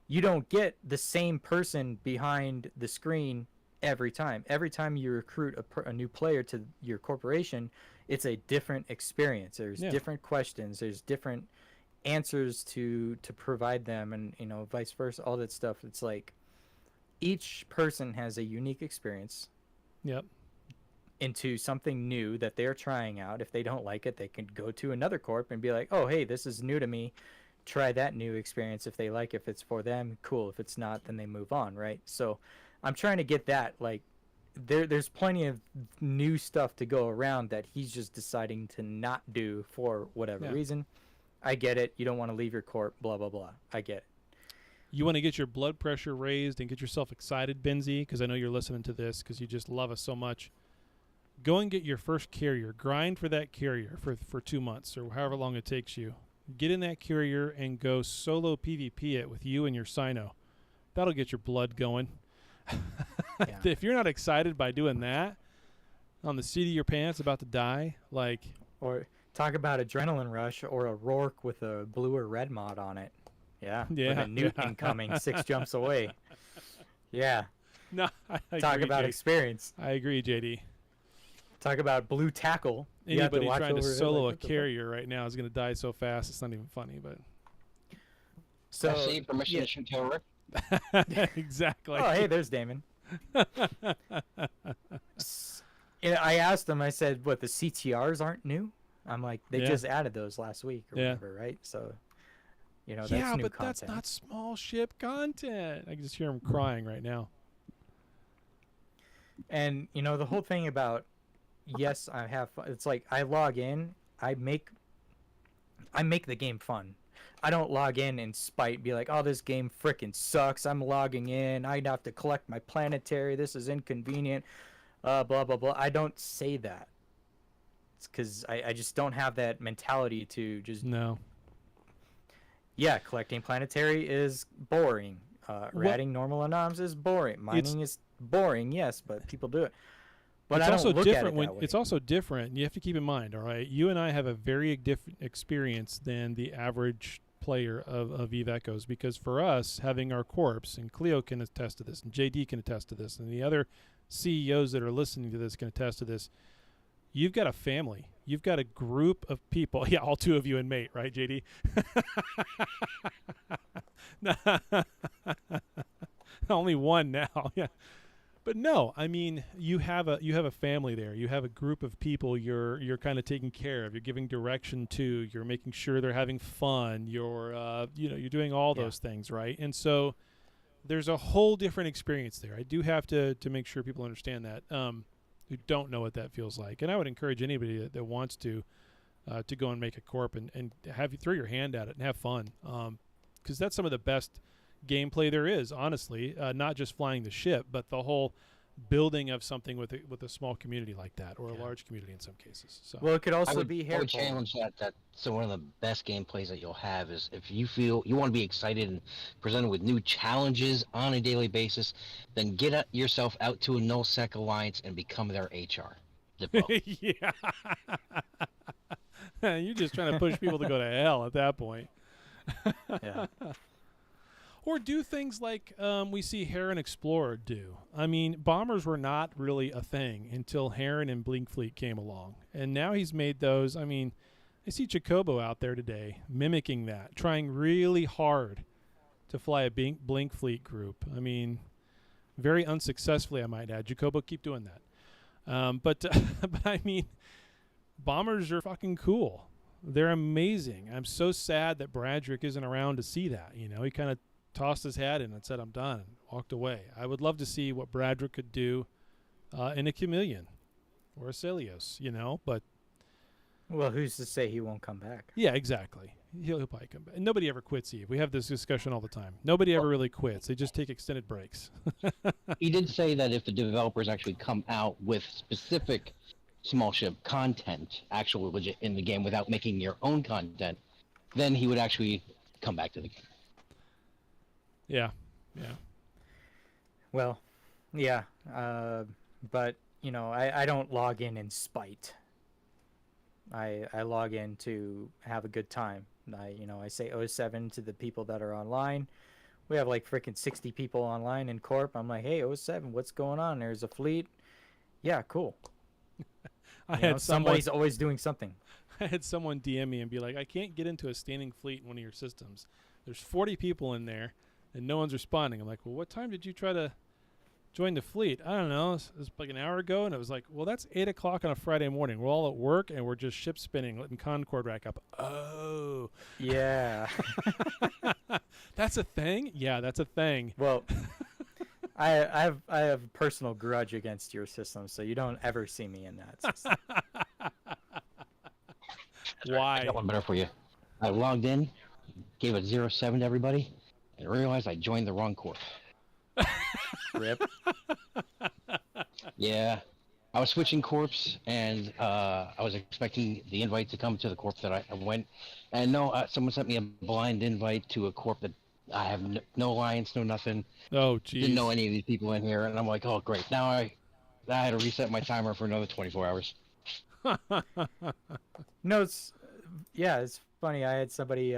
you don't get the same person behind the screen every time. Every time you recruit a new player to your corporation, it's a different experience. There's different questions, there's different answers to provide them, and vice versa, all that stuff. It's like each person has a unique experience into something new that they're trying out. If they don't like it, they can go to another corp and be like, oh hey, this is new to me, try that new experience. If they like, if it's for them, cool. If it's not, then they move on, right? So I'm trying to get that, like, there's plenty of new stuff to go around that he's just deciding to not do for whatever reason. I get it. You don't want to leave your corp, blah, blah, blah. I get it. You want to get your blood pressure raised and get yourself excited, Benzie, because I know you're listening to this because you just love us so much. Go and get your first carrier. Grind for that carrier for 2 months or however long it takes you. Get in that carrier and go solo PvP it with you and your Sino. That'll get your blood going. If you're not excited by doing that on the seat of your pants about to die, like... Or talk about adrenaline rush or a Rourke with a blue or red mod on it. Yeah. With a newt incoming 6 jumps away. Yeah. No, I Talk agree, about Jay. experience. I agree, JD. Talk about blue tackle. Anybody trying to solo a carrier right now is going to die so fast it's not even funny. But so I see permission to shoot tail Rick. exactly. Oh, hey, there's Damon. I asked him. I said, "What, the CTRs aren't new?" I'm like, "They just added those last week or whatever, right?" So, that's new but content. that's not small ship content. I can just hear him crying right now. And the whole thing about yes, I have fun. It's like I log in, I make the game fun. I don't log in and spite, be like, oh, this game frickin' sucks. I'm logging in. I'd have to collect my planetary. This is inconvenient. Blah, blah, blah. I don't say that. It's because I just don't have that mentality to just... No. Yeah, collecting planetary is boring. Ratting normal anoms is boring. Mining is boring, yes, but people do it. But it's I don't also look different at it that way. It's also different. You have to keep in mind, all right? You and I have a very different experience than the average player of Eve Echoes, because for us, having our corpse, and Cleo can attest to this, and JD can attest to this, and the other CEOs that are listening to this can attest to this, you've got a family. You've got a group of people. Yeah, all 2 of you and mate, right, JD? Only 1 now. Yeah. But no, I mean, you have a family there. You have a group of people you're kind of taking care of. You're giving direction to. You're making sure they're having fun. You're you're doing all those things, right? And so there's a whole different experience there. I do have to make sure people understand that who don't know what that feels like. And I would encourage anybody that wants to go and make a corp and have you throw your hand at it and have fun, because that's some of the best gameplay there is, honestly. Not just flying the ship, but the whole building of something with a small community like that, or a large community in some cases. So Well, it could also I would be hair pull. challenge that. So one of the best gameplays that you'll have is if you feel you want to be excited and presented with new challenges on a daily basis, then get yourself out to a nullsec alliance and become their HR. yeah. You're just trying to push people to go to hell at that point. Yeah. Or do things like we see Heron Explorer do. I mean, bombers were not really a thing until Heron and Blink Fleet came along. And now he's made those. I mean, I see Jacobo out there today mimicking that, trying really hard to fly a Blink Fleet group. I mean, very unsuccessfully, I might add. Jacobo, keep doing that. But I mean, bombers are fucking cool. They're amazing. I'm so sad that Bradrick isn't around to see that. He kind of tossed his hat in and said, I'm done, and walked away. I would love to see what Bradrick could do in a Chameleon or a Celios, but... Well, who's to say he won't come back? Yeah, exactly. He'll probably come back. And nobody ever quits, Eve. We have this discussion all the time. Nobody ever really quits. They just take extended breaks. He did say that if the developers actually come out with specific small ship content, actual legit in the game, without making your own content, then he would actually come back to the game. Yeah. Well, yeah. But, I don't log in spite. I log in to have a good time. I say 07 to the people that are online. We have like freaking 60 people online in Corp. I'm like, hey, 07, what's going on? There's a fleet. Yeah, cool. Somebody's always doing something. I had someone DM me and be like, I can't get into a standing fleet in one of your systems. There's 40 people in there, and no one's responding. I'm like, well, what time did you try to joined the fleet. I don't know. It was like an hour ago, and it was like, well, that's 8 o'clock on a Friday morning. We're all at work, and we're just ship spinning, letting Concord rack up. Oh. Yeah. That's a thing? Yeah, that's a thing. Well, I have a personal grudge against your system, so you don't ever see me in that system. I Why? got one better for you. I logged in, gave it 07 to everybody, and realized I joined the wrong corp. Rip. Yeah. I was switching corps, and I was expecting the invite to come to the corp that I went. And no, someone sent me a blind invite to a corp that I have no alliance, no nothing. Oh, geez. Didn't know any of these people in here, and I'm like, oh, great. Now I had to reset my timer for another 24 hours. No, it's funny. I had somebody.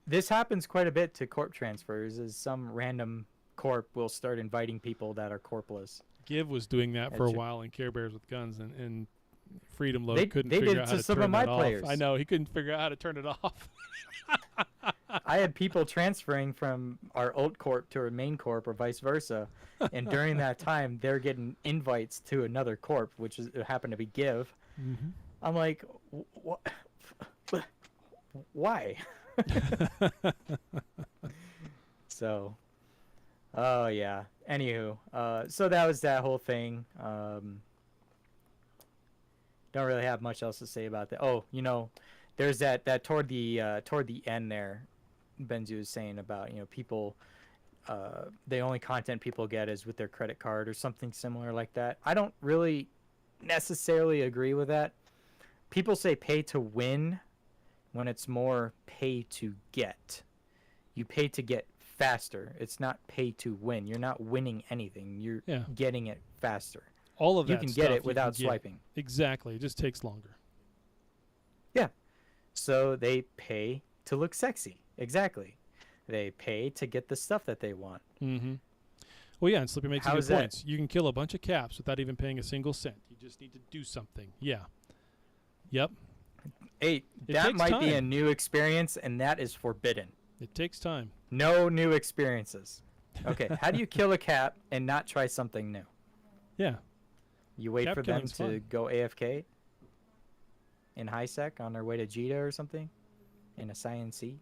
This happens quite a bit to corp transfers. Is some random corp will start inviting people that are corpless. Give was doing that for a That's- while in Care Bears with Guns, and Freedom Load They- couldn't they figure did out to how to some turn of my that players. off. I know, he couldn't figure out how to turn it off. I had people transferring from our alt corp to our main corp or vice versa, and during that time they're getting invites to another corp, which happened to be Give. Mm-hmm. I'm like, why? So, oh yeah. Anywho, so that was that whole thing. Don't really have much else to say about that. Oh, there's that toward the end there, Benzu was saying about people. The only content people get is with their credit card or something similar like that. I don't really necessarily agree with that. People say pay to win when it's more pay to get. You pay to get faster. It's not pay to win. You're not winning anything. You're getting it faster. All of that You can stuff get it you without can get. swiping. Exactly. It just takes longer. Yeah. So they pay to look sexy. Exactly. They pay to get the stuff that they want. Mm-hmm. Well, yeah, and Slippy makes How good is that? points. You can kill a bunch of caps without even paying a single cent. You just need to do something. Yeah. Yep. Hey, It that takes might be a time. new experience, and that is forbidden. It takes time. No new experiences. Okay, how do you kill a cap and not try something new? Yeah. You wait Cap for them killing's to fun. go AFK in high sec on their way to Jita or something in a Cyan C.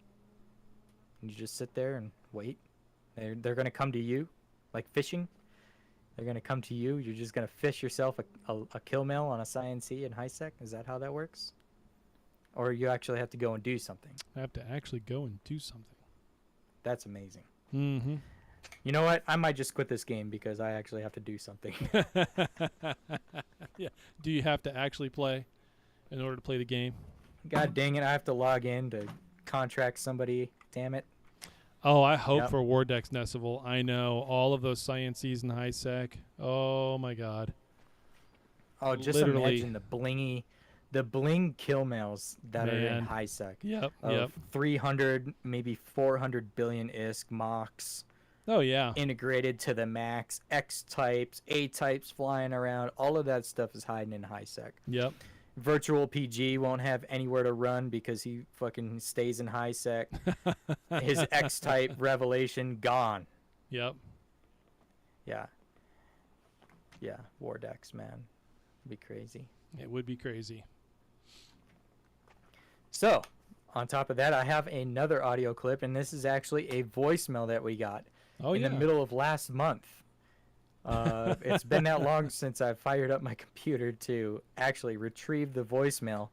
And you just sit there and wait. They're going to come to you like fishing. They're going to come to you. You're just going to fish yourself a kill mail on a Cyan C in high sec. Is that how that works? Or you actually have to go and do something. I have to actually go and do something. That's amazing. Mm-hmm. You know what? I might just quit this game because I actually have to do something. Yeah. Do you have to actually play in order to play the game? God dang it, I have to log in to contract somebody. Damn it. Oh, I hope Yep. for Wardex Nessival. I know all of those sciences in high sec. Oh my god. Oh, just Literally. imagine the bling kill mails that are in Man. high sec. Yep. Of Yep. 300, maybe 400 billion ISK mocks Oh yeah. integrated to the max, X types, A types flying around. All of that stuff is hiding in high sec. Yep. Virtual PG won't have anywhere to run because he fucking stays in high sec. His X type revelation gone. Yep. Yeah. Yeah, Wardex, man. It'd be crazy. It would be crazy. So, on top of that, I have another audio clip, and this is actually a voicemail that we got Oh in yeah. the middle of last month. It's been that long since I fired up my computer to actually retrieve the voicemail.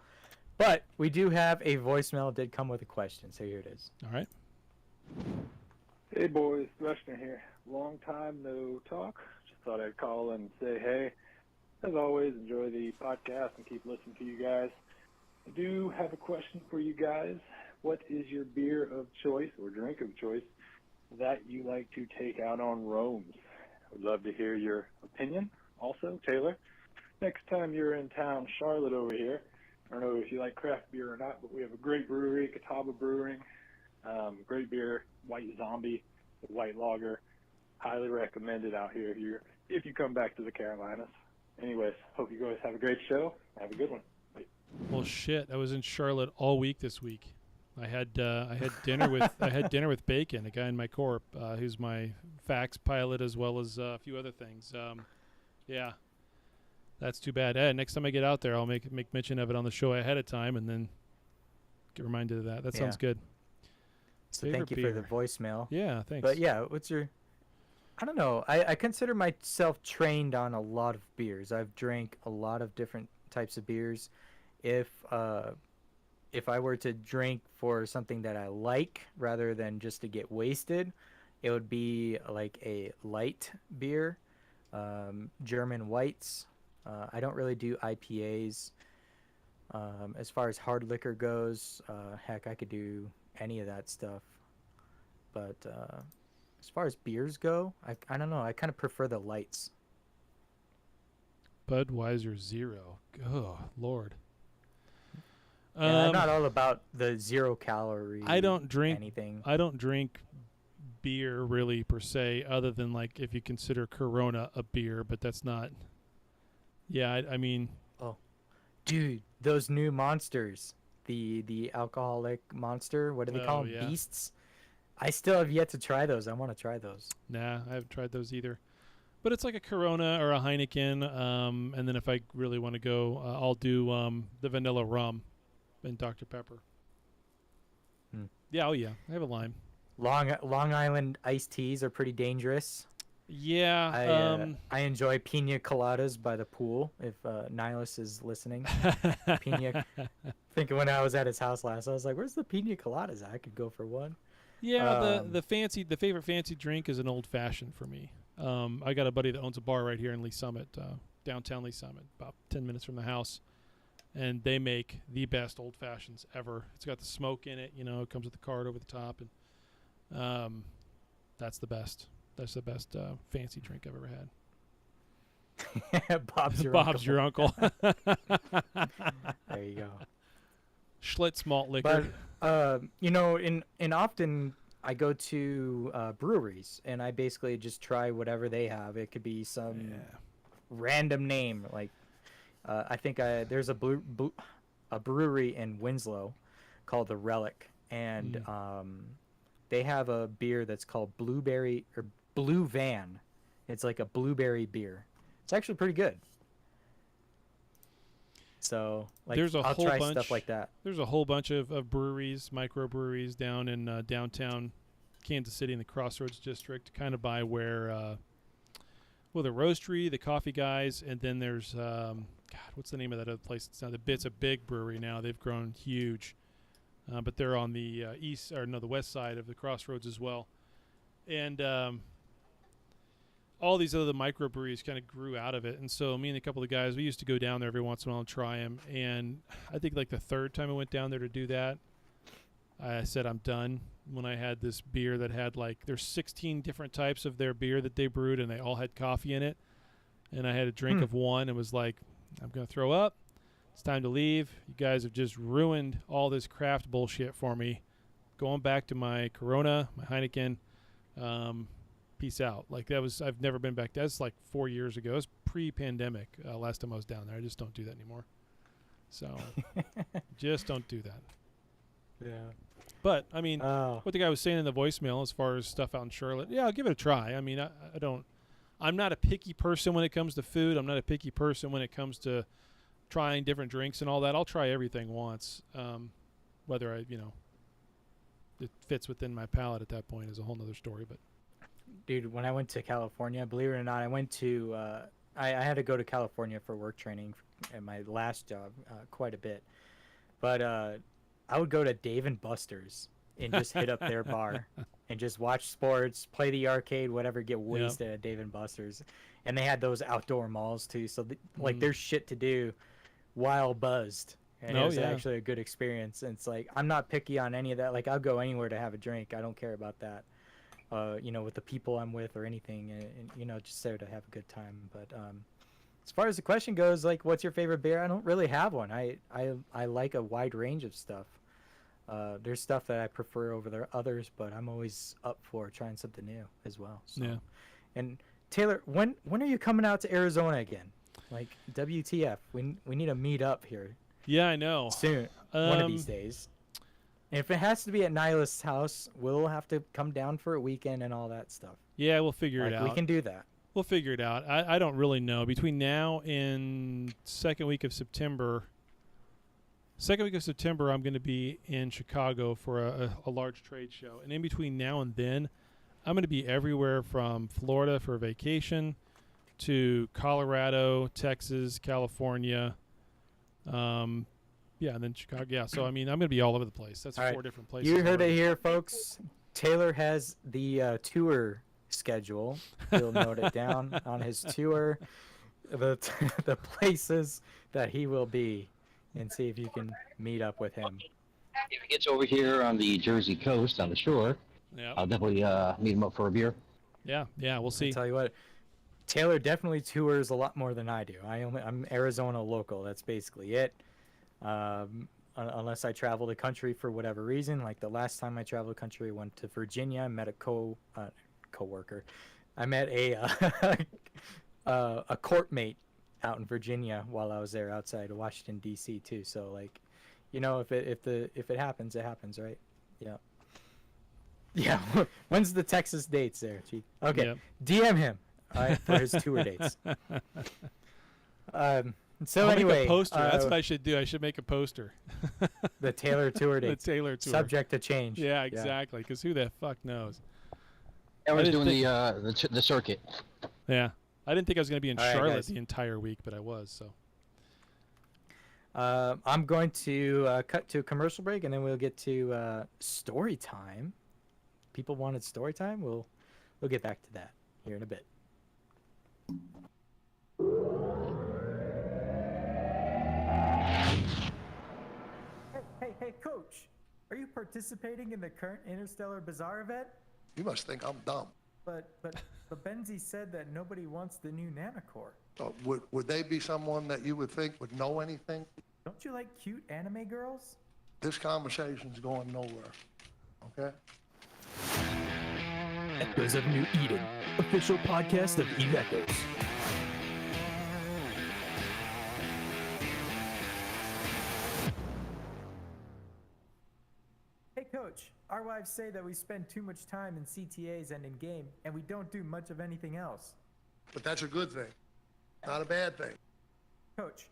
But we do have a voicemail. It did come with a question, so here it is. All right. Hey boys, Rushner here. Long time no talk. Just thought I'd call and say hey. As always, enjoy the podcast and keep listening to you guys. I do have a question for you guys. What is your beer of choice or drink of choice that you like to take out on roams? I would love to hear your opinion. Also, Taylor, next time you're in town, Charlotte over here, I don't know if you like craft beer or not, but we have a great brewery, Catawba Brewing. Great beer, White Zombie, White Lager. Highly recommended out here if you come back to the Carolinas. Anyways, hope you guys have a great show. Have a good one. Bye. Well, shit. I was in Charlotte all week this week. I had dinner with dinner with Bacon, a guy in my corp, who's my fax pilot as well as a few other things. Yeah, that's too bad. Next time I get out there, I'll make mention of it on the show ahead of time, and then get reminded of that. That sounds good. So thank you for the voicemail. Yeah, thanks. But yeah, what's your? I don't know. I consider myself trained on a lot of beers. I've drank a lot of different types of beers. If I were to drink for something that I like rather than just to get wasted, it would be like a light beer, German whites. I don't really do IPAs. As far as hard liquor goes, heck, I could do any of that stuff. But as far as beers go, I don't know. I kind of prefer the lights. Budweiser Zero. Oh, Lord. I'm not all about the 0 calorie. I don't drink anything. I don't drink beer really per se, other than like if you consider Corona a beer, but that's not. Yeah, I mean. Oh, dude, those new monsters, the alcoholic monster. What do they call them? Yeah. Beasts. I still have yet to try those. I want to try those. Nah, I haven't tried those either. But it's like a Corona or a Heineken, and then if I really want to go, I'll do the vanilla rum and Dr. Pepper. Yeah, oh yeah, I have a lime. Long Island iced teas are pretty dangerous. Yeah. I enjoy pina coladas by the pool. If Nihilus is listening, pina. Thinking when I was at his house last, I was like, "Where's the pina coladas? I could go for one." Yeah, the favorite fancy drink is an old fashioned for me. I got a buddy that owns a bar right here in Lee Summit, downtown Lee Summit, about 10 minutes from the house, and they make the best old fashions ever. It's got the smoke in it, it comes with the card over the top, and that's the best. That's the best fancy drink I've ever had. Bob's your uncle. There you go. Schlitz malt liquor. But in often I go to breweries and I basically just try whatever they have. It could be some random name, like I think there's a brewery in Winslow called the Relic, and they have a beer that's called Blueberry or Blue Van. It's like a blueberry beer. It's actually pretty good. So like, I'll try stuff like that. There's a whole bunch of breweries, microbreweries down in downtown Kansas City in the Crossroads district, kind of by where, the roastery, the coffee guys, and then there's, what's the name of that other place? It's a big brewery now. They've grown huge, but they're on the the west side of the Crossroads as well. And all these other microbreweries kind of grew out of it. And so me and a couple of guys, we used to go down there every once in a while and try them. And I think like the third time I went down there to do that, I said I'm done. When I had this beer that had there's 16 different types of their beer that they brewed, and they all had coffee in it. And I had a drink of one and was like, I'm going to throw up. It's time to leave. You guys have just ruined all this craft bullshit for me. Going back to my Corona, my Heineken. Peace out. I've never been back. That's like 4 years ago. It was pre-pandemic. Last time I was down there. I just don't do that anymore. So just don't do that. Yeah. But I mean, what the guy was saying in the voicemail as far as stuff out in Charlotte, yeah, I'll give it a try. I mean, I'm not a picky person when it comes to food. I'm not a picky person when it comes to trying different drinks and all that. I'll try everything once. Whether it fits within my palate at that point is a whole nother story, but. Dude, when I went to California, believe it or not, I went to I had to go to California for work training at my last job quite a bit. But I would go to Dave and Buster's and just hit up their bar and just watch sports, play the arcade, whatever, get wasted at Dave and Buster's. And they had those outdoor malls too, so there's shit to do while buzzed. And it was actually a good experience. And it's like, I'm not picky on any of that. Like, I'll go anywhere to have a drink. I don't care about that. With the people I'm with or anything, and just there to have a good time. But as far as the question goes, like, what's your favorite beer? I don't really have one. I like a wide range of stuff. There's stuff that I prefer over the others, but I'm always up for trying something new as well. So. Yeah. And Taylor, when are you coming out to Arizona again? Like, WTF? We need to meet up here. Yeah, I know. Soon, one of these days. If it has to be at Nihilist's house, we'll have to come down for a weekend and all that stuff. Yeah, we'll figure it Like, out. we can do that. We'll figure it out. I don't really know. Between now and second week of September, I'm going to be in Chicago for a large trade show. And in between now and then, I'm going to be everywhere from Florida for vacation to Colorado, Texas, California. Yeah, and then Chicago. Yeah, so, I mean, I'm going to be all over the place. That's All right. 4 different places. You heard it already. here, folks. Taylor has the tour schedule. He'll note it down on his tour, the places that he will be, and see if you can meet up with him. If he gets over here on the Jersey coast, on the shore, Yeah, I'll definitely meet him up for a beer. yeah, we'll see. I'll tell you what, Taylor definitely tours a lot more than I do. I'm Arizona local. That's basically it. Unless I travel the country for whatever reason. Like the last time I traveled the country, I went to Virginia. I met a coworker. I met a court mate out in Virginia while I was there outside of Washington D.C. too. So like, you know, if it happens, it happens, right? Yeah. Yeah. When's the Texas dates there, Chief? Okay. Yep. DM him. All right, for his tour dates. So I'll anyway, make a poster. That's what I should do. I should make a poster. the Taylor tour The dates. Taylor tour. Subject to change. Yeah, exactly. Because who the fuck knows? Everyone's didn't doing the circuit. Yeah, I didn't think I was going to be in All right, Charlotte guys. the entire week, but I was. So I'm going to cut to a commercial break, and then we'll get to story time. People wanted story time. We'll get back to that here in a bit. Hey, Coach! Are you participating in the current Interstellar Bazaar event? You must think I'm dumb. But Benzie said that nobody wants the new nanocore. Would they be someone that you would think would know anything? Don't you like cute anime girls? This conversation's going nowhere. Okay? Echoes of New Eden, official podcast of Eve Echoes. Hey, Coach. Our wives say that we spend too much time in CTAs and in game, and we don't do much of anything else. But that's a good thing, not a bad thing. Coach,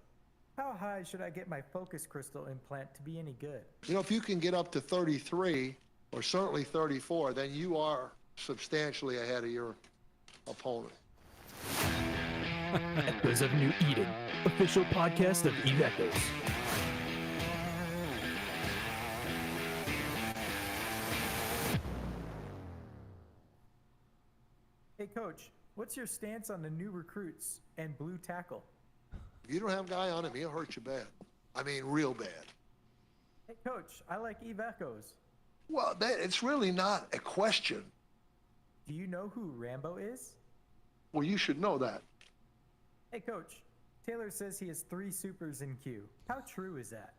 how high should I get my focus crystal implant to be any good? You know, if you can get up to 33, or certainly 34, then you are substantially ahead of your opponent. Echoes of New Eden, official podcast of Eve Echoes. Hey, Coach, what's your stance on the new recruits and blue tackle? If you don't have a guy on him, he'll hurt you bad. I mean, real bad. Hey, Coach, I like Eve Echoes. Well, it's really not a question. Do you know who Rambo is? Well, you should know that. Hey, Coach, Taylor says he has 3 supers in queue. How true is that?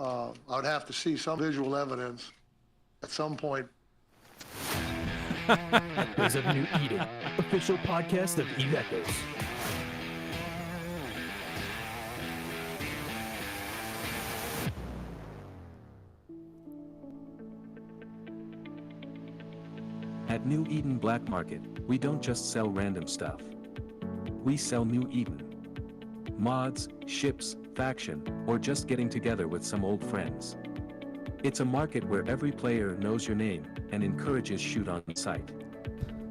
I would have to see some visual evidence at some point. Echoes of New Eden, official podcast of Eve Echoes. At New Eden Black Market, we don't just sell random stuff. We sell New Eden. Mods, ships, faction, or just getting together with some old friends. It's a market where every player knows your name and encourages shoot on sight.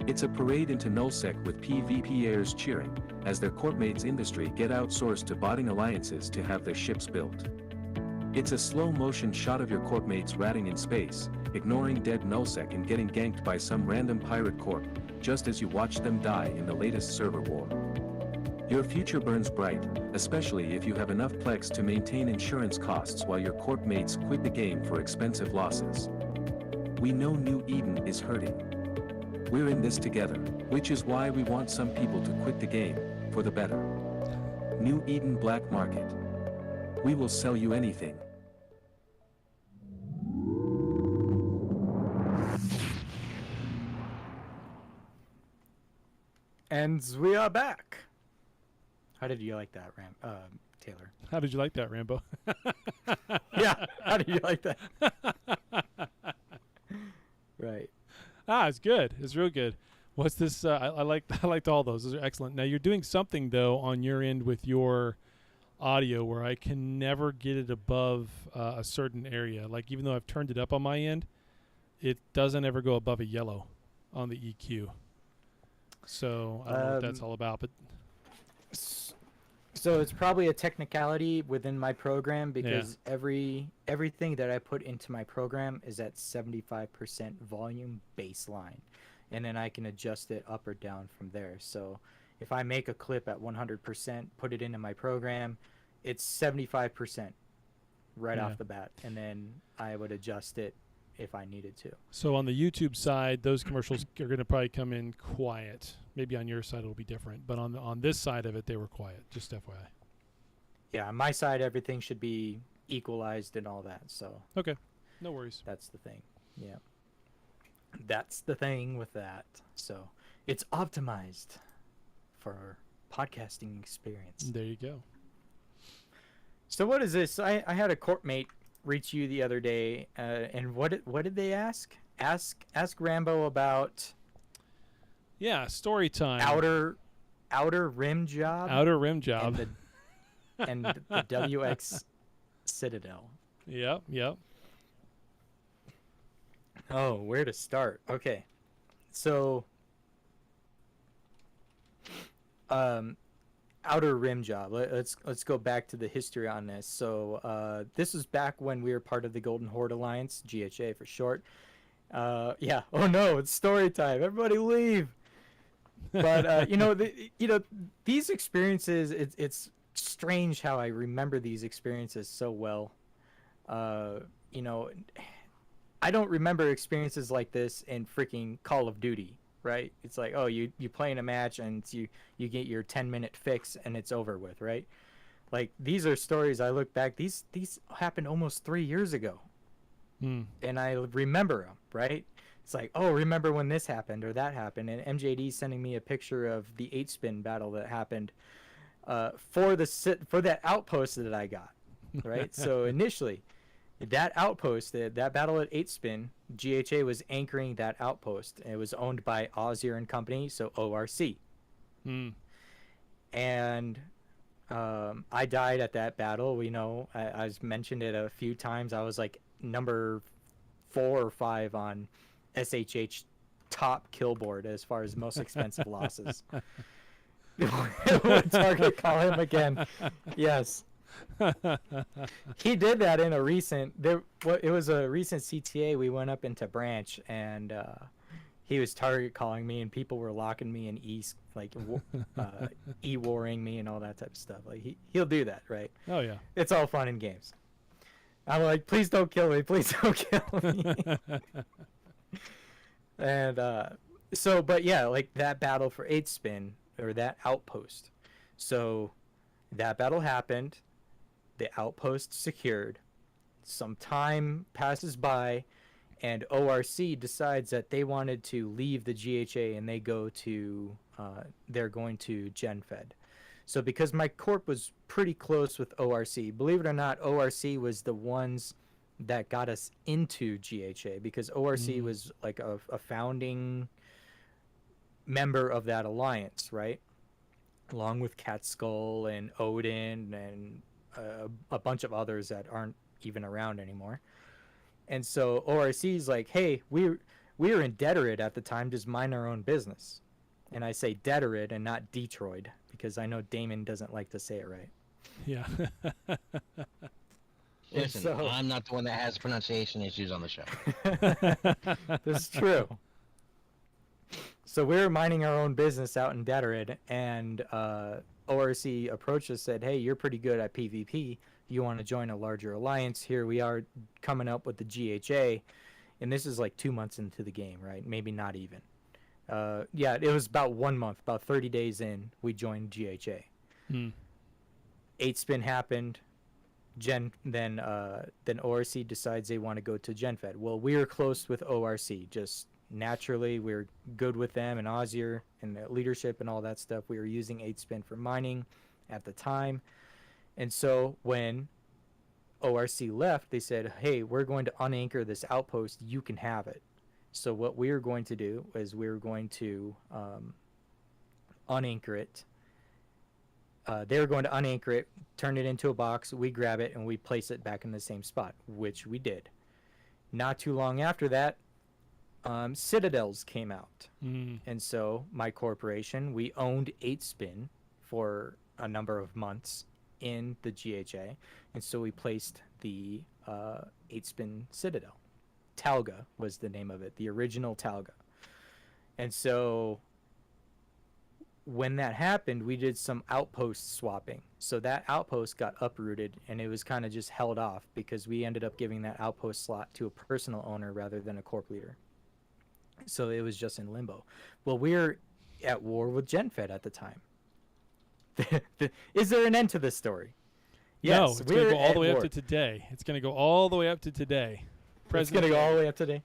It's a parade into nullsec with PvPers cheering as their courtmates industry get outsourced to botting alliances to have their ships built. It's a slow motion shot of your courtmates ratting in space, ignoring dead nullsec and getting ganked by some random pirate corp, just as you watch them die in the latest server war. Your future burns bright, especially if you have enough plex to maintain insurance costs while your courtmates quit the game for expensive losses. We know New Eden is hurting. We're in this together, which is why we want some people to quit the game, for the better. New Eden Black Market. We will sell you anything. And we are back. How did you like that, Taylor? how did you like that, Rambo? Yeah, how did you like that? It's good. It's real good. What's this? I liked all those. Those are excellent. Now you're doing something though on your end with your audio where I can never get it above a certain area. Like even though I've turned it up on my end, it doesn't ever go above a yellow on the EQ. So I don't know what that's all about, but So it's probably a technicality within my program because everything that I put into my program is at 75% volume baseline, and then I can adjust it up or down from there. So if I make a clip at 100%, put it into my program, it's 75% right off the bat, and then I would adjust it if I needed to. So on the YouTube side, those commercials are going to probably come in quiet. Maybe on your side it'll be different, but on this side of it, they were quiet. Just FYI. Yeah, on my side, everything should be equalized and all that. So okay, no worries. That's the thing. Yeah, that's the thing with that. So it's optimized for podcasting experience. There you go. So what is this? I had a court mate reach you the other day, and what did they ask? Ask Rambo about story time. Outer rim job. Outer rim job. And the WX Citadel. Yep. Oh, where to start? Okay, so outer rim job. Let's go back to the history on this. So this was back when we were part of the Golden Horde Alliance, GHA for short. Yeah. Oh no, it's story time. Everybody leave. But these experiences. It's strange how I remember these experiences so well. I don't remember experiences like this in freaking Call of Duty. Right? It's like, oh, you play in a match and you get your 10-minute fix and it's over with, right? Like these are stories I look back. These happened almost 3 years ago, and I remember them, right? It's like, oh, remember when this happened or that happened? And MJD sending me a picture of the 8-spin battle that happened for that outpost that I got, right? So initially, that outpost, that battle at 8-spin, GHA was anchoring that outpost. It was owned by Ozier and Company, so ORC. And I died at that battle. I've mentioned it a few times. I was like number 4 or 5 on SHH top kill board as far as most expensive losses. Target call him again. Yes. He did that in a recent it was a recent CTA. We went up into branch and he was target calling me and people were locking me in e-warring me and all that type of stuff. Like he'll do that, right? Oh yeah, it's all fun and games. I'm like, please don't kill me, please don't kill me. And but yeah, like that battle for 8-spin or that outpost. So that battle happened. The outpost secured. Some time passes by, and ORC decides that they wanted to leave the GHA and they're going to GenFed. So because my corp was pretty close with ORC, believe it or not, ORC was the ones that got us into GHA because ORC was like a founding member of that alliance, right? Along with Catskull and Odin and a bunch of others that aren't even around anymore. And so ORC's like, hey, we were in Deterid at the time, just mind our own business. And I say Deterid and not Detroit because I know Damon doesn't like to say it right. Yeah. Listen, I'm not the one that has pronunciation issues on the show. This is true. So we were minding our own business out in Deterid, and ORC approached us, said, hey, you're pretty good at PvP. You want to join a larger alliance? Here we are coming up with the GHA. And this is like 2 months into the game, right? Maybe not even. Yeah, it was about 1 month, about 30 days in, we joined GHA. 8-spin happened. Then ORC decides they want to go to GenFed. Well, we were close with ORC, just naturally. We were good with them and Ozier and the leadership and all that stuff. We were using 8-spin for mining at the time. And so when ORC left, they said, hey, we're going to unanchor this outpost. You can have it. So what we were going to do is we were going to unanchor it. They were going to unanchor it, turn it into a box, we grab it, and we place it back in the same spot, which we did. Not too long after that, Citadels came out. And so my corporation, we owned 8-Spin for a number of months in the GHA. And so we placed the 8-Spin Citadel. Talga was the name of it, the original Talga. And so when that happened, we did some outpost swapping. So that outpost got uprooted, and it was kind of just held off because we ended up giving that outpost slot to a personal owner rather than a corp leader. So it was just in limbo. Well, we were at war with GenFed at the time. Is there an end to this story? Yes, no, it's going to go all the way up to today. It's going to go all the way up to today. It's going to go all the way up today.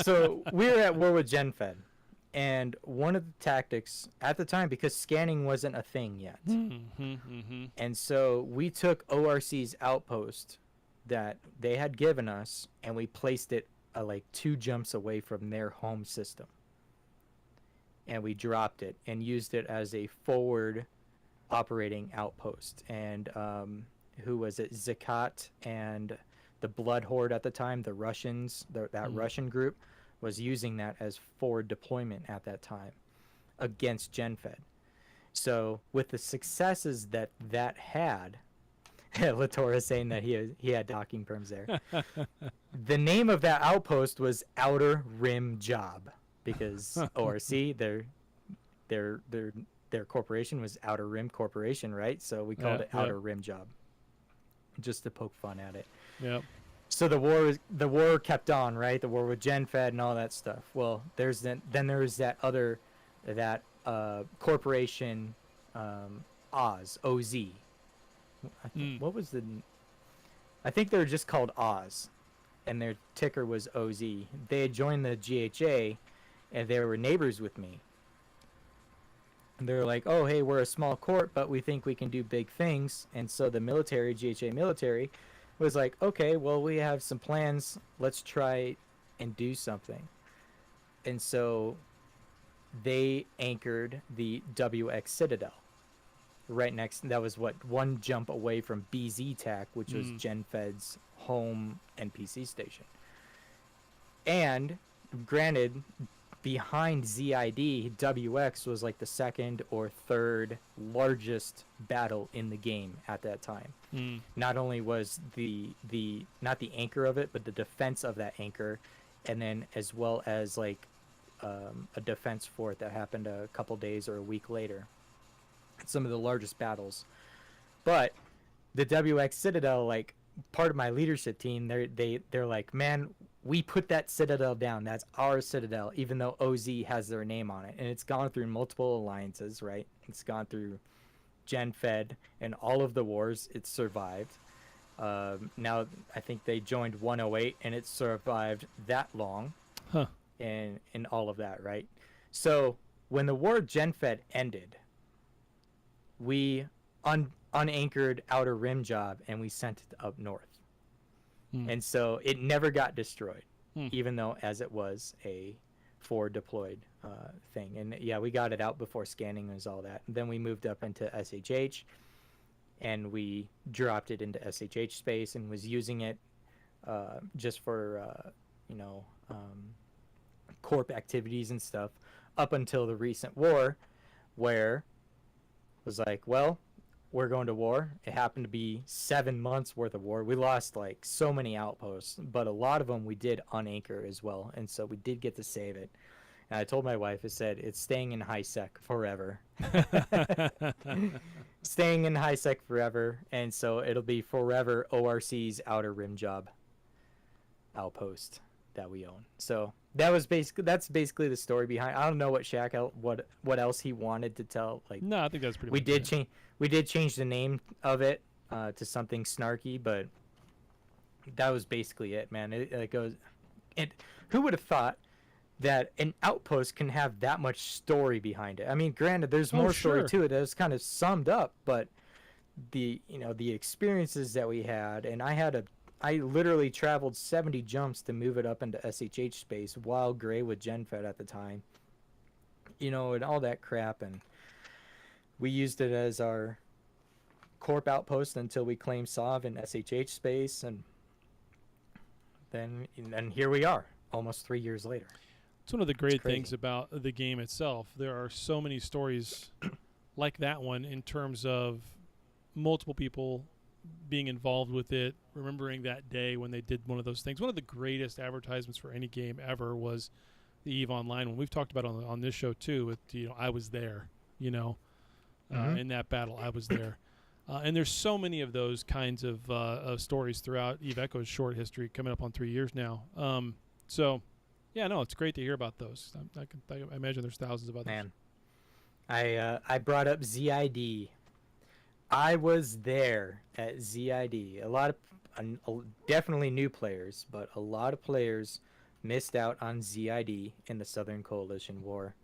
So we were at war with GenFed. And one of the tactics at the time, because scanning wasn't a thing yet. And so we took ORC's outpost that they had given us, and we placed it like 2 jumps away from their home system. And we dropped it and used it as a forward operating outpost. And who was it? Zakat and the Blood Horde at the time, the Russians, that Russian group, was using that as forward deployment at that time against GenFed. So with the successes that had, Latour saying that he had docking perms there. The name of that outpost was Outer Rim Job, because ORC, their corporation was Outer Rim Corporation, right? So we called it Outer Rim Job, just to poke fun at it. Yep. So the war kept on, right? The war with GenFed and all that stuff. Well, then there was that corporation, OZ. What was I think they were just called Oz, and their ticker was OZ. They had joined the GHA, and they were neighbors with me. And they were like, oh, hey, we're a small corp, but we think we can do big things. And so the military, GHA military, was like, okay, well, we have some plans. Let's try and do something. And so they anchored the WX Citadel right next. That was one jump away from BZ-TAC, which was GenFed's home NPC station. And granted, behind ZID, WX was like the second or third largest battle in the game at that time. Not only was not the anchor of it, but the defense of that anchor, and then as well as like a defense fort that happened a couple days or a week later. Some of the largest battles. But the WX Citadel, like part of my leadership team, they're like, man, we put that Citadel down. That's our Citadel, even though OZ has their name on it. And it's gone through multiple alliances, right? It's gone through GenFed and all of the wars. It's survived. Now, I think they joined 108, and it survived that long. And all of that, right? So when the war GenFed ended, we unanchored Outer Rim Job, and we sent it up north. And so it never got destroyed, even though as it was a forward deployed thing. And yeah, we got it out before scanning was all that. And then we moved up into SHH, and we dropped it into SHH space and was using it just for, corp activities and stuff up until the recent war, where it was like, well, we're going to war. It happened to be 7 months worth of war. We lost like so many outposts, but a lot of them we did unanchor as well. And so we did get to save it. And I told my wife, I said, it's staying in high sec forever. Staying in high sec forever. And so it'll be forever ORC's Outer Rim Job outpost that we own. So that's basically the story behind. I don't know what Shaq what else he wanted to tell. Like, no, I think that's pretty. We did change the name of it to something snarky, but that was basically it, man. It goes. Who would have thought that an outpost can have that much story behind it? I mean, granted, there's more story to it that's kind of summed up, but the experiences that we had, and I had I literally traveled 70 jumps to move it up into SHH space while gray with GenFed at the time. You know, and all that crap, and we used it as our corp outpost until we claimed Sov in SHH space, and then here we are, almost 3 years later. It's one of the great things about the game itself. There are so many stories like that one in terms of multiple people being involved with it, remembering that day when they did one of those things. One of the greatest advertisements for any game ever was the EVE Online one. We've talked about it on this show too. With I was there, in that battle. I was there, and there's so many of those kinds of stories throughout EVE Echo's short history, coming up on 3 years now. So, yeah, no, it's great to hear about those. I imagine there's thousands of others. Man, I brought up ZID. I was there at ZID. A lot of definitely new players, but a lot of players missed out on ZID in the Southern Coalition War.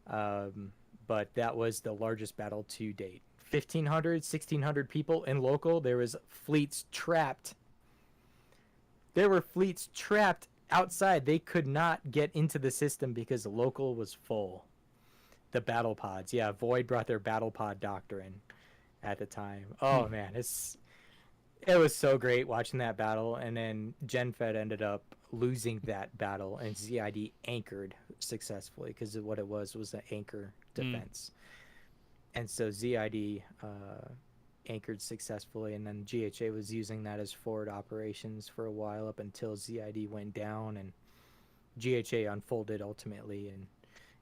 But that was the largest battle to date. 1,500, 1,600 people in local. There was fleets trapped. There were fleets trapped outside. They could not get into the system because the local was full. The battle pods. Yeah, Void brought their battle pod doctrine at the time. Oh, man. It was so great watching that battle. And then GenFed ended up losing that battle, and ZID anchored successfully because what it was an anchor defense. And so ZID anchored successfully, and then GHA was using that as forward operations for a while up until ZID went down, and GHA unfolded ultimately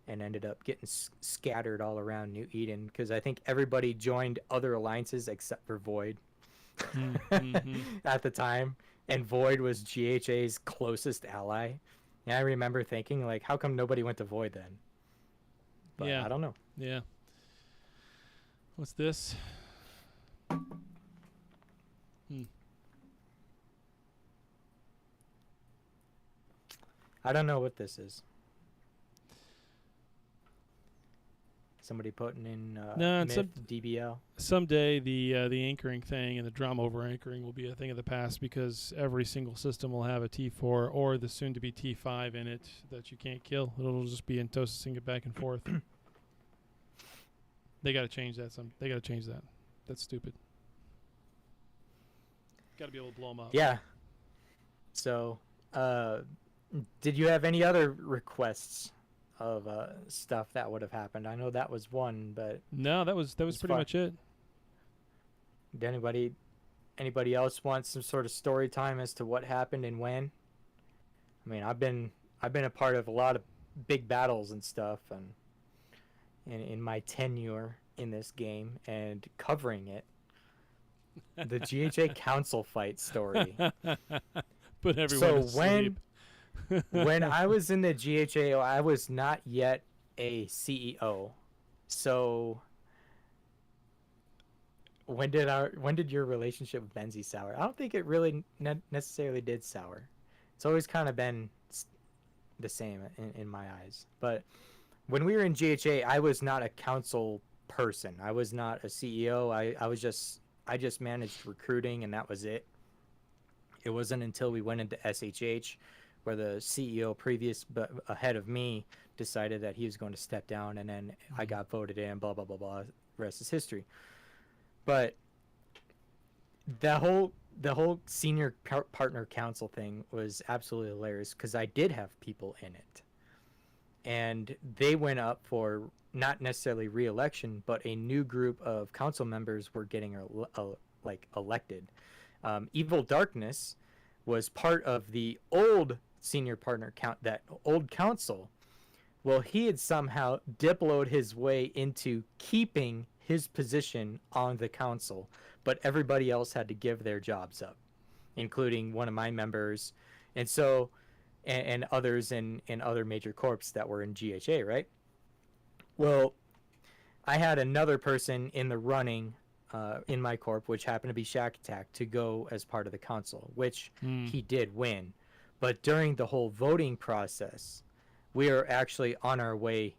and ended up getting scattered all around New Eden because I think everybody joined other alliances except for Void at the time, and Void was GHA's closest ally. And I remember thinking, like, how come nobody went to Void then? But yeah, I don't know. Yeah. What's this? I don't know what this is. Somebody putting in Myth, DBL. Someday the anchoring thing and the drama over anchoring will be a thing of the past because every single system will have a T4 or the soon-to-be T5 in it that you can't kill. It'll just be intosing it back and forth. They got to change that. They got to change that. That's stupid. Got to be able to blow them up. Yeah. So, did you have any other requests of stuff that would have happened? I know that was one, but no, that was pretty much it. Did anybody else want some sort of story time as to what happened and when? I mean, I've been a part of a lot of big battles and stuff, and in my tenure in this game and covering it. The GHA council fight story. Put everyone to sleep. When I was in the GHA, I was not yet a CEO. So when did your relationship with Benzie sour? I don't think it really necessarily did sour. It's always kind of been the same in my eyes. But when we were in GHA, I was not a council person. I was not a CEO. I just managed recruiting, and that was it. It wasn't until we went into SHH where the CEO previous but ahead of me decided that he was going to step down, and then I got voted in, blah, blah, blah, blah. The rest is history. But the whole senior partner council thing was absolutely hilarious because I did have people in it. And they went up for not necessarily re-election, but a new group of council members were getting elected. Evil Darkness was part of the old senior partner that old council. Well, he had somehow diploed his way into keeping his position on the council, but everybody else had to give their jobs up, including one of my members, and so and others in other major corps that were in GHA, right? Well, I had another person in the running in my corp, which happened to be Shack Attack, to go as part of the council, which he did win. But during the whole voting process, we are actually on our way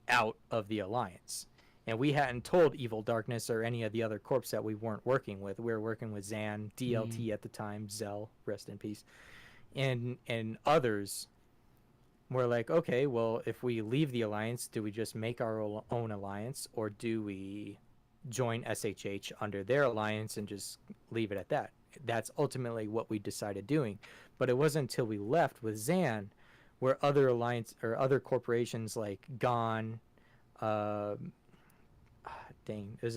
out of the alliance. And we hadn't told Evil Darkness or any of the other corps that we weren't working with. We were working with Zan, DLT at the time, Zell, rest in peace, and others. We're like, okay, well, if we leave the alliance, do we just make our own alliance, or do we join SHH under their alliance and just leave it at that? That's ultimately what we decided doing. But it wasn't until we left with Zan where other alliance or other corporations like Gone, there's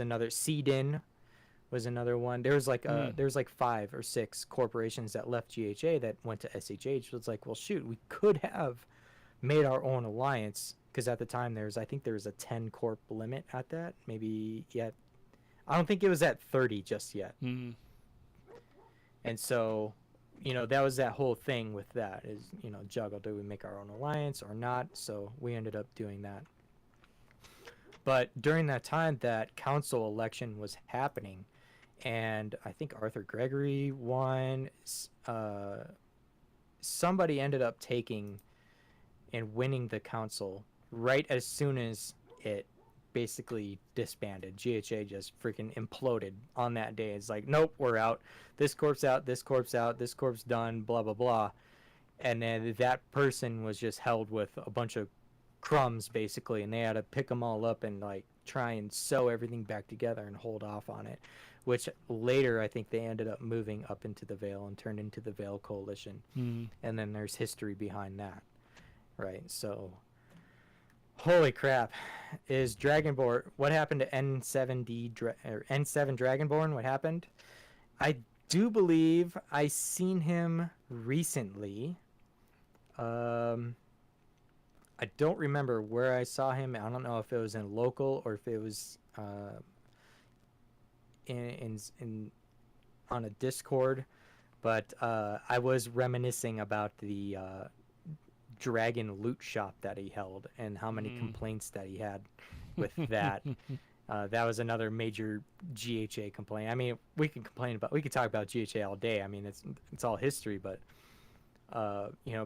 another CDIN was another one. There's like there's like 5 or 6 corporations that left GHA that went to SHH. So it's like, well, shoot, we could have made our own alliance, because at the time I think there was a 10 corp limit at that, maybe yet. I don't think it was at 30 just yet. And so, that was that whole thing with that is, juggle, do we make our own alliance or not? So we ended up doing that. But during that time, that council election was happening, and I think Arthur Gregory won. Somebody ended up taking and winning the council right as soon as it basically disbanded. GHA just freaking imploded on that day. It's like, nope, we're out. This corp's out, this corp's out, this corp's done, blah, blah, blah. And then that person was just held with a bunch of crumbs, basically, and they had to pick them all up and, like, try and sew everything back together and hold off on it, which later I think they ended up moving up into the Veil and turned into the Veil Coalition. And then there's history behind that. Right, so holy crap. Is Dragonborn, what happened to N7 Dragonborn? What happened? I do believe I seen him recently. I don't remember where I saw him. I don't know if it was in local or if it was in on a Discord, but I was reminiscing about the dragon loot shop that he held and how many complaints that he had with that. That was another major GHA complaint. I mean, we could talk about GHA all day. I mean, it's all history, but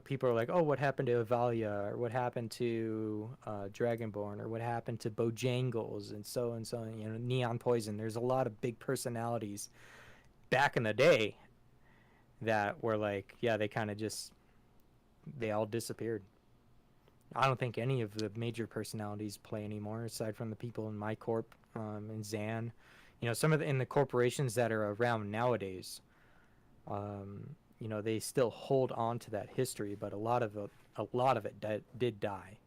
people are like, oh, what happened to Avalia, or what happened to Dragonborn, or what happened to Bojangles, and so, Neon Poison. There's a lot of big personalities back in the day that were like, yeah, they all disappeared. I don't think any of the major personalities play anymore, aside from the people in my corp and Zan. Some of in the corporations that are around nowadays, they still hold on to that history, but a lot of it did die.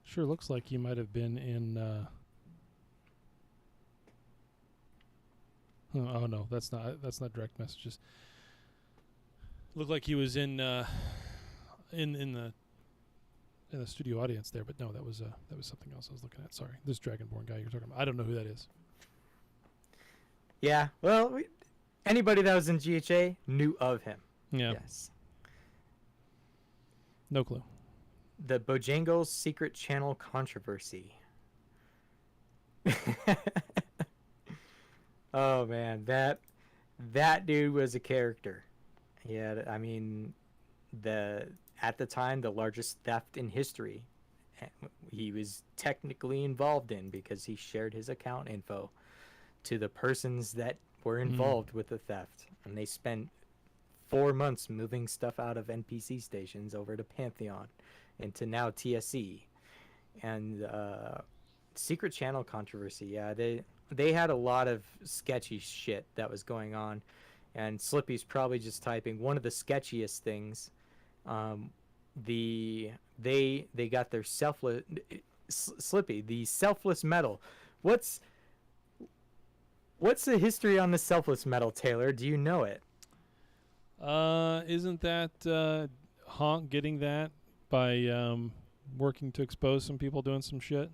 Sure looks like you might have been in oh no, that's not direct messages. Looked like he was in the studio audience there, but no, that was something else I was looking at. Sorry, this Dragonborn guy you're talking about. I don't know who that is. Yeah, well, anybody that was in GHA knew of him. Yeah. Yes. No clue. The Bojangles Secret Channel controversy. Oh man, that dude was a character. Yeah, I mean, at the time, the largest theft in history, he was technically involved in, because he shared his account info to the persons that were involved with the theft, and they spent 4 months moving stuff out of NPC stations over to Pantheon, and to now TSC, and Secret Channel controversy. Yeah, they had a lot of sketchy shit that was going on. And Slippy's probably just typing one of the sketchiest things. They got their Slippy, the selfless metal. What's the history on the selfless metal, Taylor? Do you know it? Isn't that Honk getting that by working to expose some people doing some shit?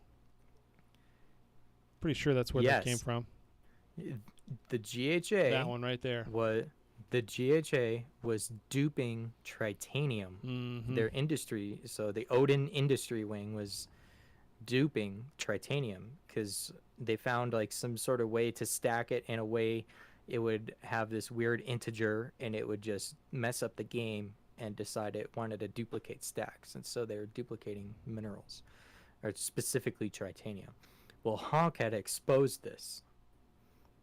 Pretty sure that's where that came from. The GHA, that one right there, the GHA was duping Tritanium, their industry. So the Odin industry wing was duping Tritanium because they found like some sort of way to stack it in a way it would have this weird integer, and it would just mess up the game, and decide it wanted to duplicate stacks, and so they were duplicating minerals. or specifically Tritanium. Well, Honk had exposed this.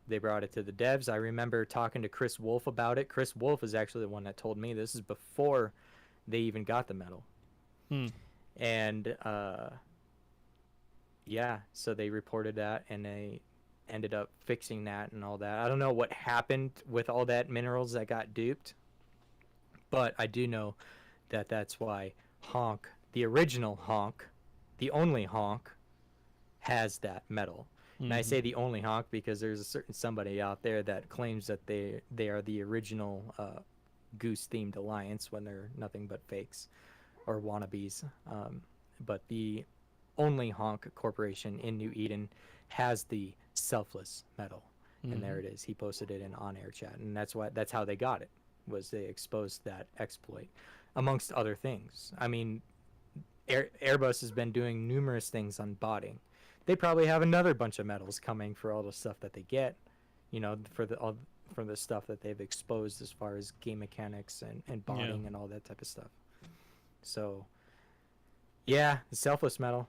They brought it to the devs. I remember talking to Chris Wolf about it. Chris Wolf is actually the one that told me this is before they even got the medal. And yeah, so they reported that, and they ended up fixing that and all that. I don't know what happened with all that minerals that got duped, but I do know that that's why Honk, the original Honk, the only Honk, has that medal. And I say the only Honk because there's a certain somebody out there that claims that they are the original Goose-themed alliance when they're nothing but fakes or wannabes. But the only Honk corporation in New Eden has the selfless medal, and there it is. He posted it in on-air chat, and that's how they got it. Was they exposed that exploit, amongst other things. I mean, Airbus has been doing numerous things on botting. They probably have another bunch of medals coming for all the stuff that they get, you know, for the stuff that they've exposed as far as game mechanics and botting and all that type of stuff. So, yeah, the selfless medal.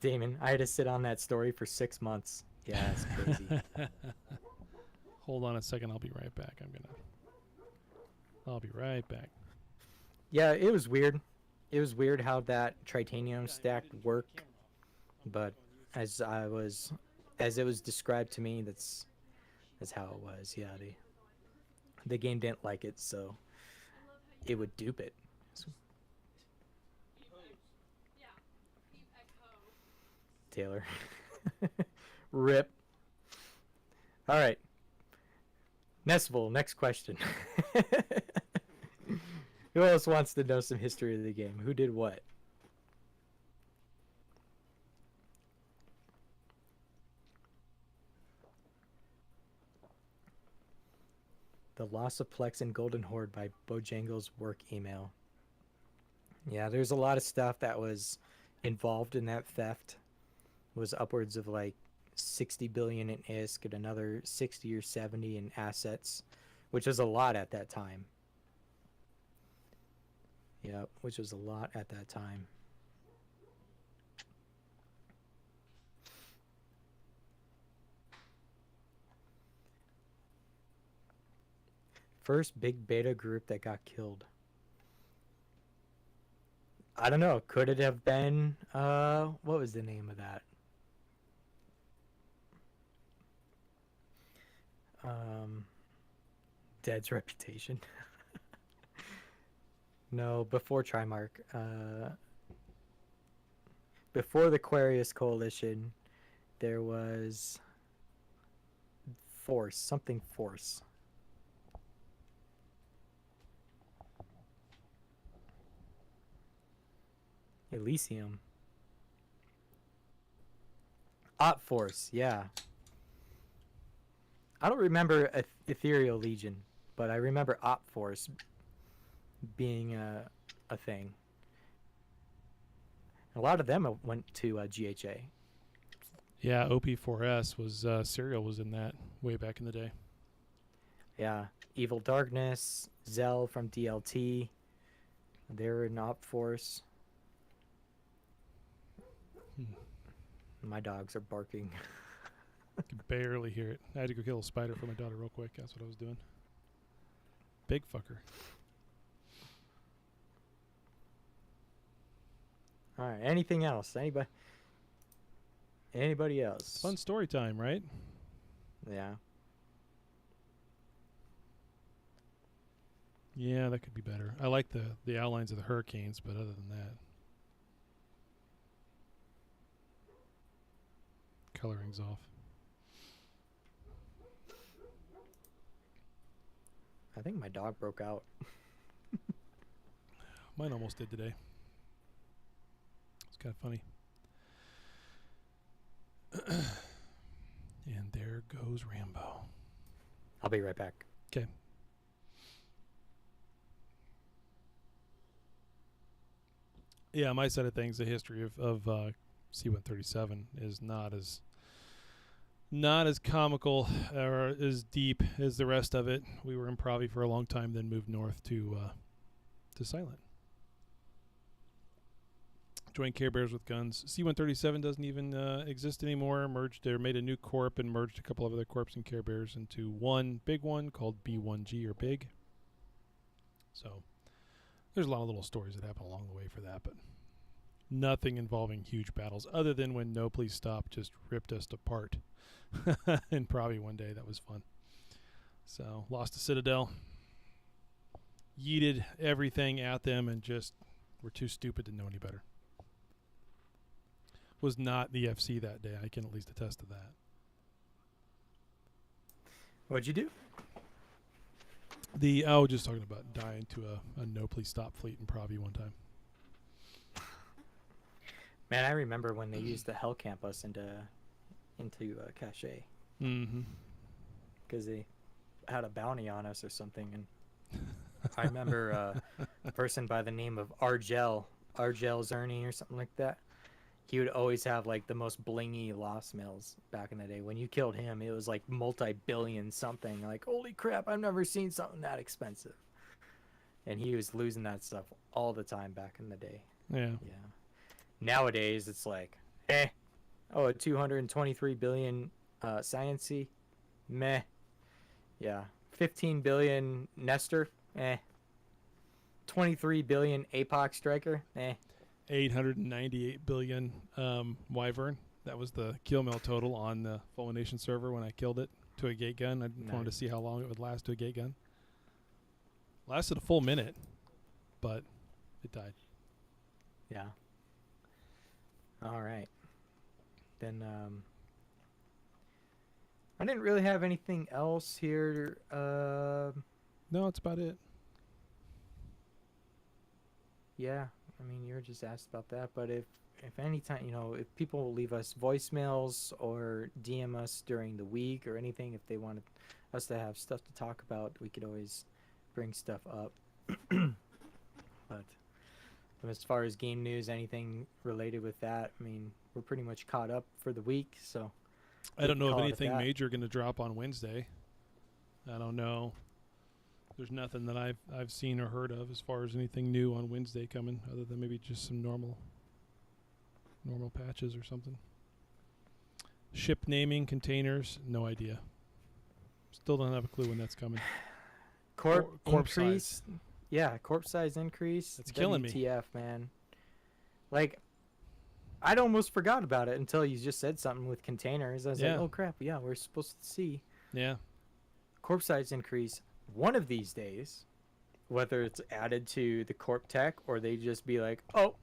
Damon, I had to sit on that story for 6 months. Yeah, it's crazy. Hold on a second. I'll be right back. I'll be right back. Yeah, it was weird. It was weird how that Tritanium stack worked, but as it was described to me, that's how it was. Yeah, the game didn't like it, so it would dupe it. Taylor. Rip. All right. Nestville, next question. Who else wants to know some history of the game? Who did what? The Loss of Plex and Golden Horde by Bojangles work email. Yeah, there's a lot of stuff that was involved in that theft. It was upwards of like 60 billion in ISK and another 60 or 70 in assets, which was a lot at that time. Yep, which was a lot at that time. First big beta group that got killed. I don't know. Could it have been, what was the name of that? Dead's Reputation. No, before Trimark. Before the Aquarius Coalition, there was Force, something Force. Elysium. Op Force, yeah. I don't remember Ethereal Legion, but I remember Op Force being a thing. A lot of them went to GHA. Yeah, OP4S was Serial was in that way back in the day. Yeah, Evil Darkness, Zell from DLT. They were in Op Force. My dogs are barking. I can barely hear it. I had to go kill a spider for my daughter real quick. That's what I was doing. Big fucker. All right. Anything else? Anybody else? Fun story time, right? Yeah. Yeah, that could be better. I like the outlines of the hurricanes, but other than that, coloring's off. I think my dog broke out. Mine almost did today. It's kind of funny. And there goes Rambo. I'll be right back. Okay. Yeah, my side of things, the history of C-137 is not as comical or as deep as the rest of it. We were in Pravi for a long time, then moved north to Silent. Join Care Bears with Guns. C-137 doesn't even exist anymore. Merged, they made a new corp and merged a couple of other corps and Care Bears into one big one called B1G or Big. So there's a lot of little stories that happen along the way for that, but nothing involving huge battles other than when No Please Stop just ripped us apart. And probably one day that was fun. So lost to Citadel. Yeeted everything at them and just were too stupid to know any better. Was not the FC that day. I can at least attest to that. What'd you do? I was just talking about dying to a No Please Stop fleet in Pravi one time. Man, I remember when they used the Hell Campus into Cache. Mm-hmm. Because they had a bounty on us or something. And I remember a person by the name of Argel Zerny or something like that. He would always have like the most blingy lost mills back in the day. When you killed him, it was like multi-billion something. Like, holy crap, I've never seen something that expensive. And he was losing that stuff all the time back in the day. Yeah. Nowadays, it's like, a 223 billion Sciency, meh. Yeah, 15 billion Nestor, 23 billion APOC Striker, 898 billion Wyvern. That was the kill mill total on the Fallen Nation server when I killed it to a gate gun. I wanted to see how long it would last to a gate gun. Lasted a full minute, but it died. Yeah. All right. Then I didn't really have anything else here. No, that's about it. Yeah. I mean, you were just asked about that, but if any time, if people will leave us voicemails or DM us during the week or anything, if they wanted us to have stuff to talk about, we could always bring stuff up. But as far as game news, anything related with that, I mean, we're pretty much caught up for the week, so I don't know if anything major going to drop on Wednesday. I don't know. There's nothing that I've seen or heard of as far as anything new on Wednesday coming, other than maybe just some normal patches or something. Ship naming, containers, no idea. Still don't have a clue when that's coming. Corp increase, size. Yeah, corp size increase. It's killing me. WTF, man. Like, I'd almost forgot about it until you just said something with containers. I was like, oh crap, yeah, we're supposed to see. Yeah. Corp size increase. One of these days, whether it's added to the corp tech or they just be like, oh,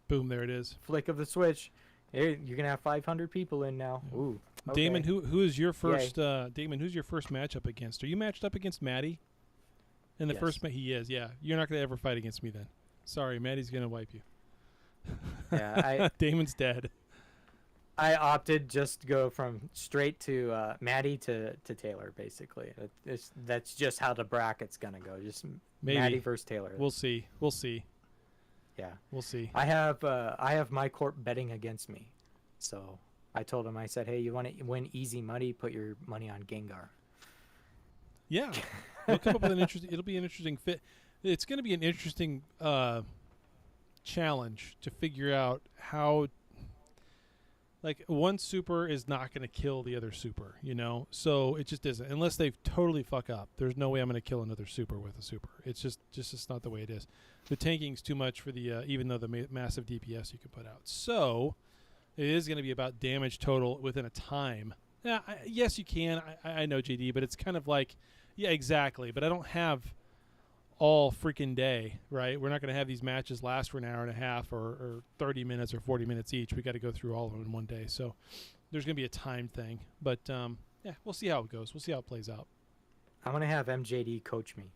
boom, there it is. Flick of the switch. You're gonna have 500 people in now. Yeah. Ooh. Okay. Damon, who is your first? Damon, who's your first matchup against? Are you matched up against Maddie? In the first match, he is. Yeah, you're not gonna ever fight against me then. Sorry, Maddie's gonna wipe you. Yeah, Damon's dead. I opted just to go from straight to Maddie to Taylor, basically. That's just how the bracket's gonna go. Just maybe. Maddie versus Taylor. We'll see. Yeah, we'll see. I have my corp betting against me, so I told him. I said, hey, you want to win easy money? Put your money on Gengar. Yeah, we'll come up with an interesting. It'll be an interesting fit. It's going to be an interesting challenge to figure out how. Like, one super is not going to kill the other super, So it just isn't. Unless they totally fuck up, there's no way I'm going to kill another super with a super. It's just not the way it is. The tanking's too much for the even though the massive DPS you can put out. So it is going to be about damage total within a time. Yeah, yes, you can. I know, JD, but it's kind of like, yeah, exactly. But I don't have all freaking day, right? We're not going to have these matches last for an hour and a half or 30 minutes or 40 minutes each. We got to go through all of them in one day. So there's going to be a time thing. But, yeah, we'll see how it goes. We'll see how it plays out. I'm going to have MJD coach me.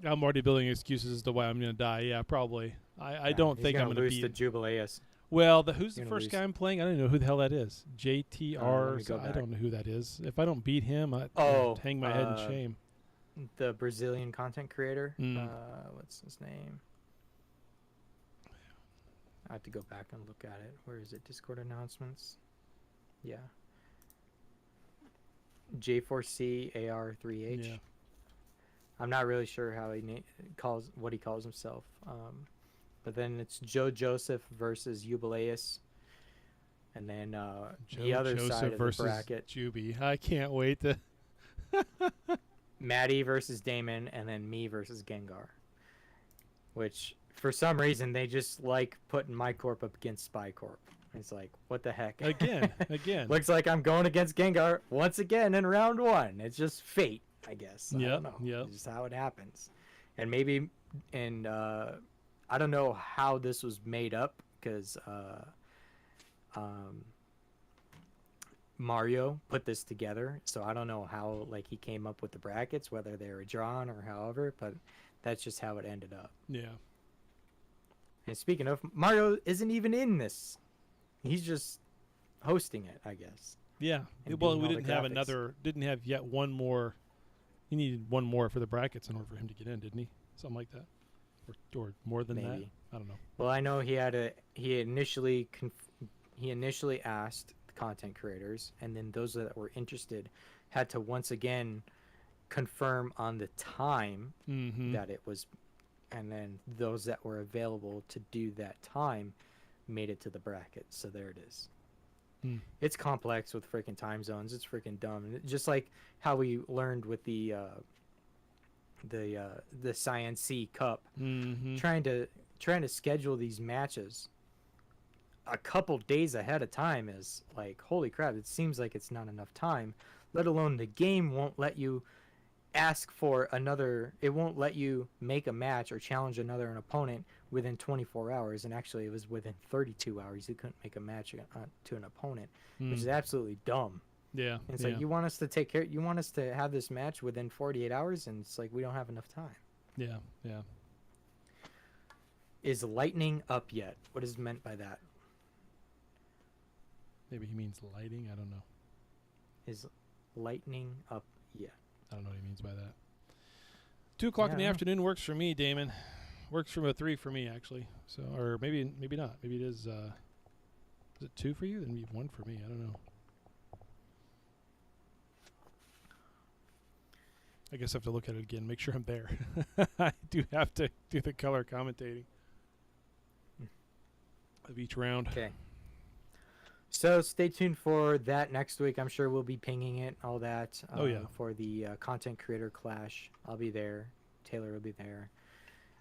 I'm already building excuses as to why I'm going to die. Yeah, probably. I don't think I'm going to lose to Jubileus. Well, who's the first guy I'm playing? I don't know who the hell that is. JTR. I don't know who that is. If I don't beat him, I'll hang my head in shame. The Brazilian content creator. What's his name? I have to go back and look at it. Where is it? Discord announcements. Yeah. J4C AR3H. Yeah. I'm not really sure how he calls himself. But then it's Joe Joseph versus Jubileus. And then the other Joseph side of the versus bracket, Juby. I can't wait to. Maddie versus Damon, and then me versus Gengar. Which, for some reason, they just like putting my corp up against Spy Corp. It's like, what the heck? Again. Looks like I'm going against Gengar once again in round 1. It's just fate, I guess. I don't know. It's just how it happens. And maybe, I don't know how this was made up, because Mario put this together, so I don't know how he came up with the brackets, whether they were drawn or however, but that's just how it ended up. Yeah. And speaking of, Mario isn't even in this. He's just hosting it, I guess. Yeah. And Well, doing we all the didn't have yet one more. He needed one more for the brackets in order for him to get in, didn't he? Something like that, or more than that. Maybe. I don't know. Well, I know he initially asked the content creators, and then those that were interested had to once again confirm on the time that it was, and then those that were available to do that time made it to the bracket. So there it is. It's complex with freaking time zones. It's freaking dumb. And just like how we learned with the Science C Cup, trying to schedule these matches a couple days ahead of time is like, holy crap, it seems like it's not enough time, let alone the game won't let you ask for another, it won't let you make a match or challenge an opponent within 24 hours, and actually it was within 32 hours you couldn't make a match to an opponent, which is absolutely dumb. Yeah. And it's like, you want us to have this match within 48 hours, and it's like, we don't have enough time. Yeah. Is lightning up yet? What is meant by that? Maybe he means lighting. I don't know. Is lightning up yet? I don't know what he means by that. 2 o'clock in the afternoon works for me, Damon. Works from 3 for me, actually. So, or maybe not. Maybe it is. Is it 2 for you? Then maybe 1 for me. I don't know. I guess I have to look at it again, make sure I'm there. I do have to do the color commentating of each round. Okay. So stay tuned for that next week. I'm sure we'll be pinging it, all that. For the content creator clash. I'll be there. Taylor will be there.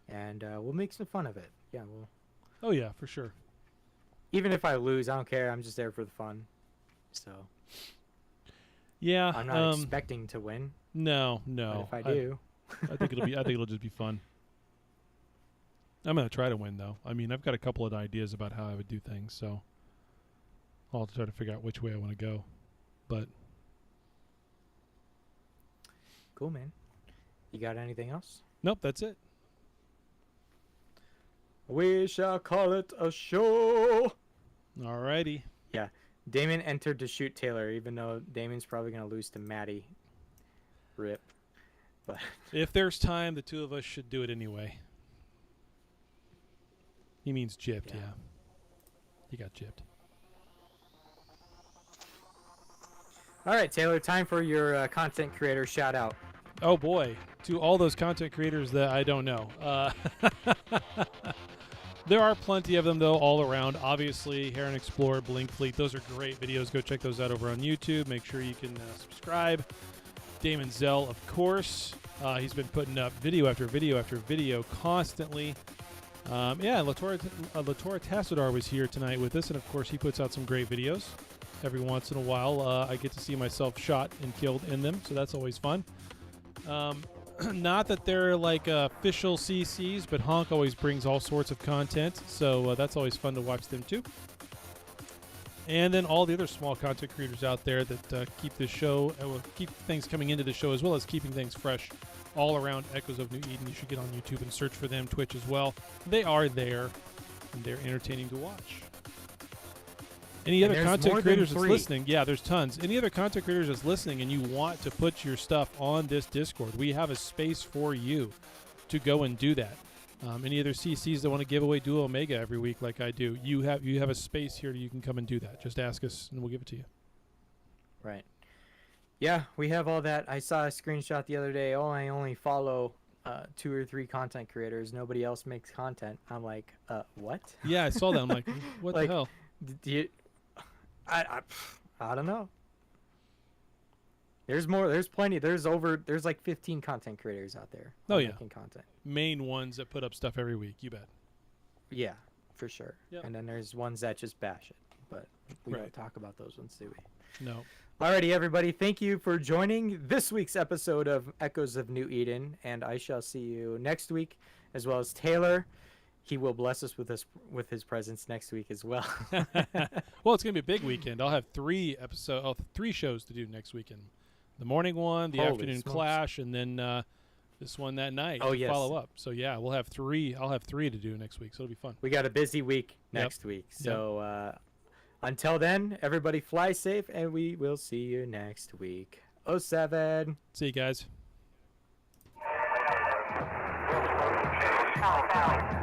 And we'll make some fun of it. Yeah, we'll. Oh, yeah, for sure. Even if I lose, I don't care. I'm just there for the fun. So. Yeah. I'm not expecting to win. No. But if I do. I think it'll just be fun. I'm going to try to win, though. I mean, I've got a couple of ideas about how I would do things, so I'll try to figure out which way I want to go. But cool, man. You got anything else? Nope, that's it. We shall call it a show. Alrighty. Yeah. Damon entered to shoot Taylor, even though Damon's probably going to lose to Maddie. Rip. But if there's time, the 2 of us should do it anyway. He means gypped, yeah. He got gypped. All right, Taylor, time for your content creator shout out. Oh, boy. To all those content creators that I don't know. There are plenty of them, though, all around. Obviously, Heron Explorer, Blink Fleet, those are great videos. Go check those out over on YouTube. Make sure you can subscribe. Damon Zell, of course. He's been putting up video after video after video constantly. Latora Tassadar was here tonight with us, and of course he puts out some great videos. Every once in a while, I get to see myself shot and killed in them, so that's always fun. Not that they're like official CCs, but Honk always brings all sorts of content, so that's always fun to watch them too. And then all the other small content creators out there that keep the show, keep things coming into the show, as well as keeping things fresh all around Echoes of New Eden. You should get on YouTube and search for them, Twitch as well. They are there, and they're entertaining to watch. Any other content creators that's listening? Yeah, there's tons. Any other content creators that's listening and you want to put your stuff on this Discord, we have a space for you to go and do that. Any other CCs that want to give away Duo Omega every week like I do, you have a space here that you can come and do that. Just ask us and we'll give it to you. Right. Yeah, we have all that. I saw a screenshot the other day. Oh, I only follow 2 or 3 content creators. Nobody else makes content. I'm like, what? Yeah, I saw that. I'm like, what Like, the hell? Do you, I don't know. There's more. There's plenty. There's like 15 content creators out there. Oh, yeah. Making content. Main ones that put up stuff every week. You bet. Yeah, for sure. Yep. And then there's ones that just bash it. But we Right. don't talk about those ones, do we? No. Alrighty, everybody. Thank you for joining this week's episode of Echoes of New Eden, and I shall see you next week, as well as Taylor. He will bless us with his presence next week as well. Well, it's gonna be a big weekend. I'll have 3 shows to do next weekend. The morning one, the Holy afternoon smokes. clash, and then this one that night. Oh, to yes. follow up. So yeah, we'll have 3. I'll have 3 to do next week, so it'll be fun. We got a busy week Yep. next week. So until then, everybody fly safe, and we will see you next week. 07. See you guys. Countdown.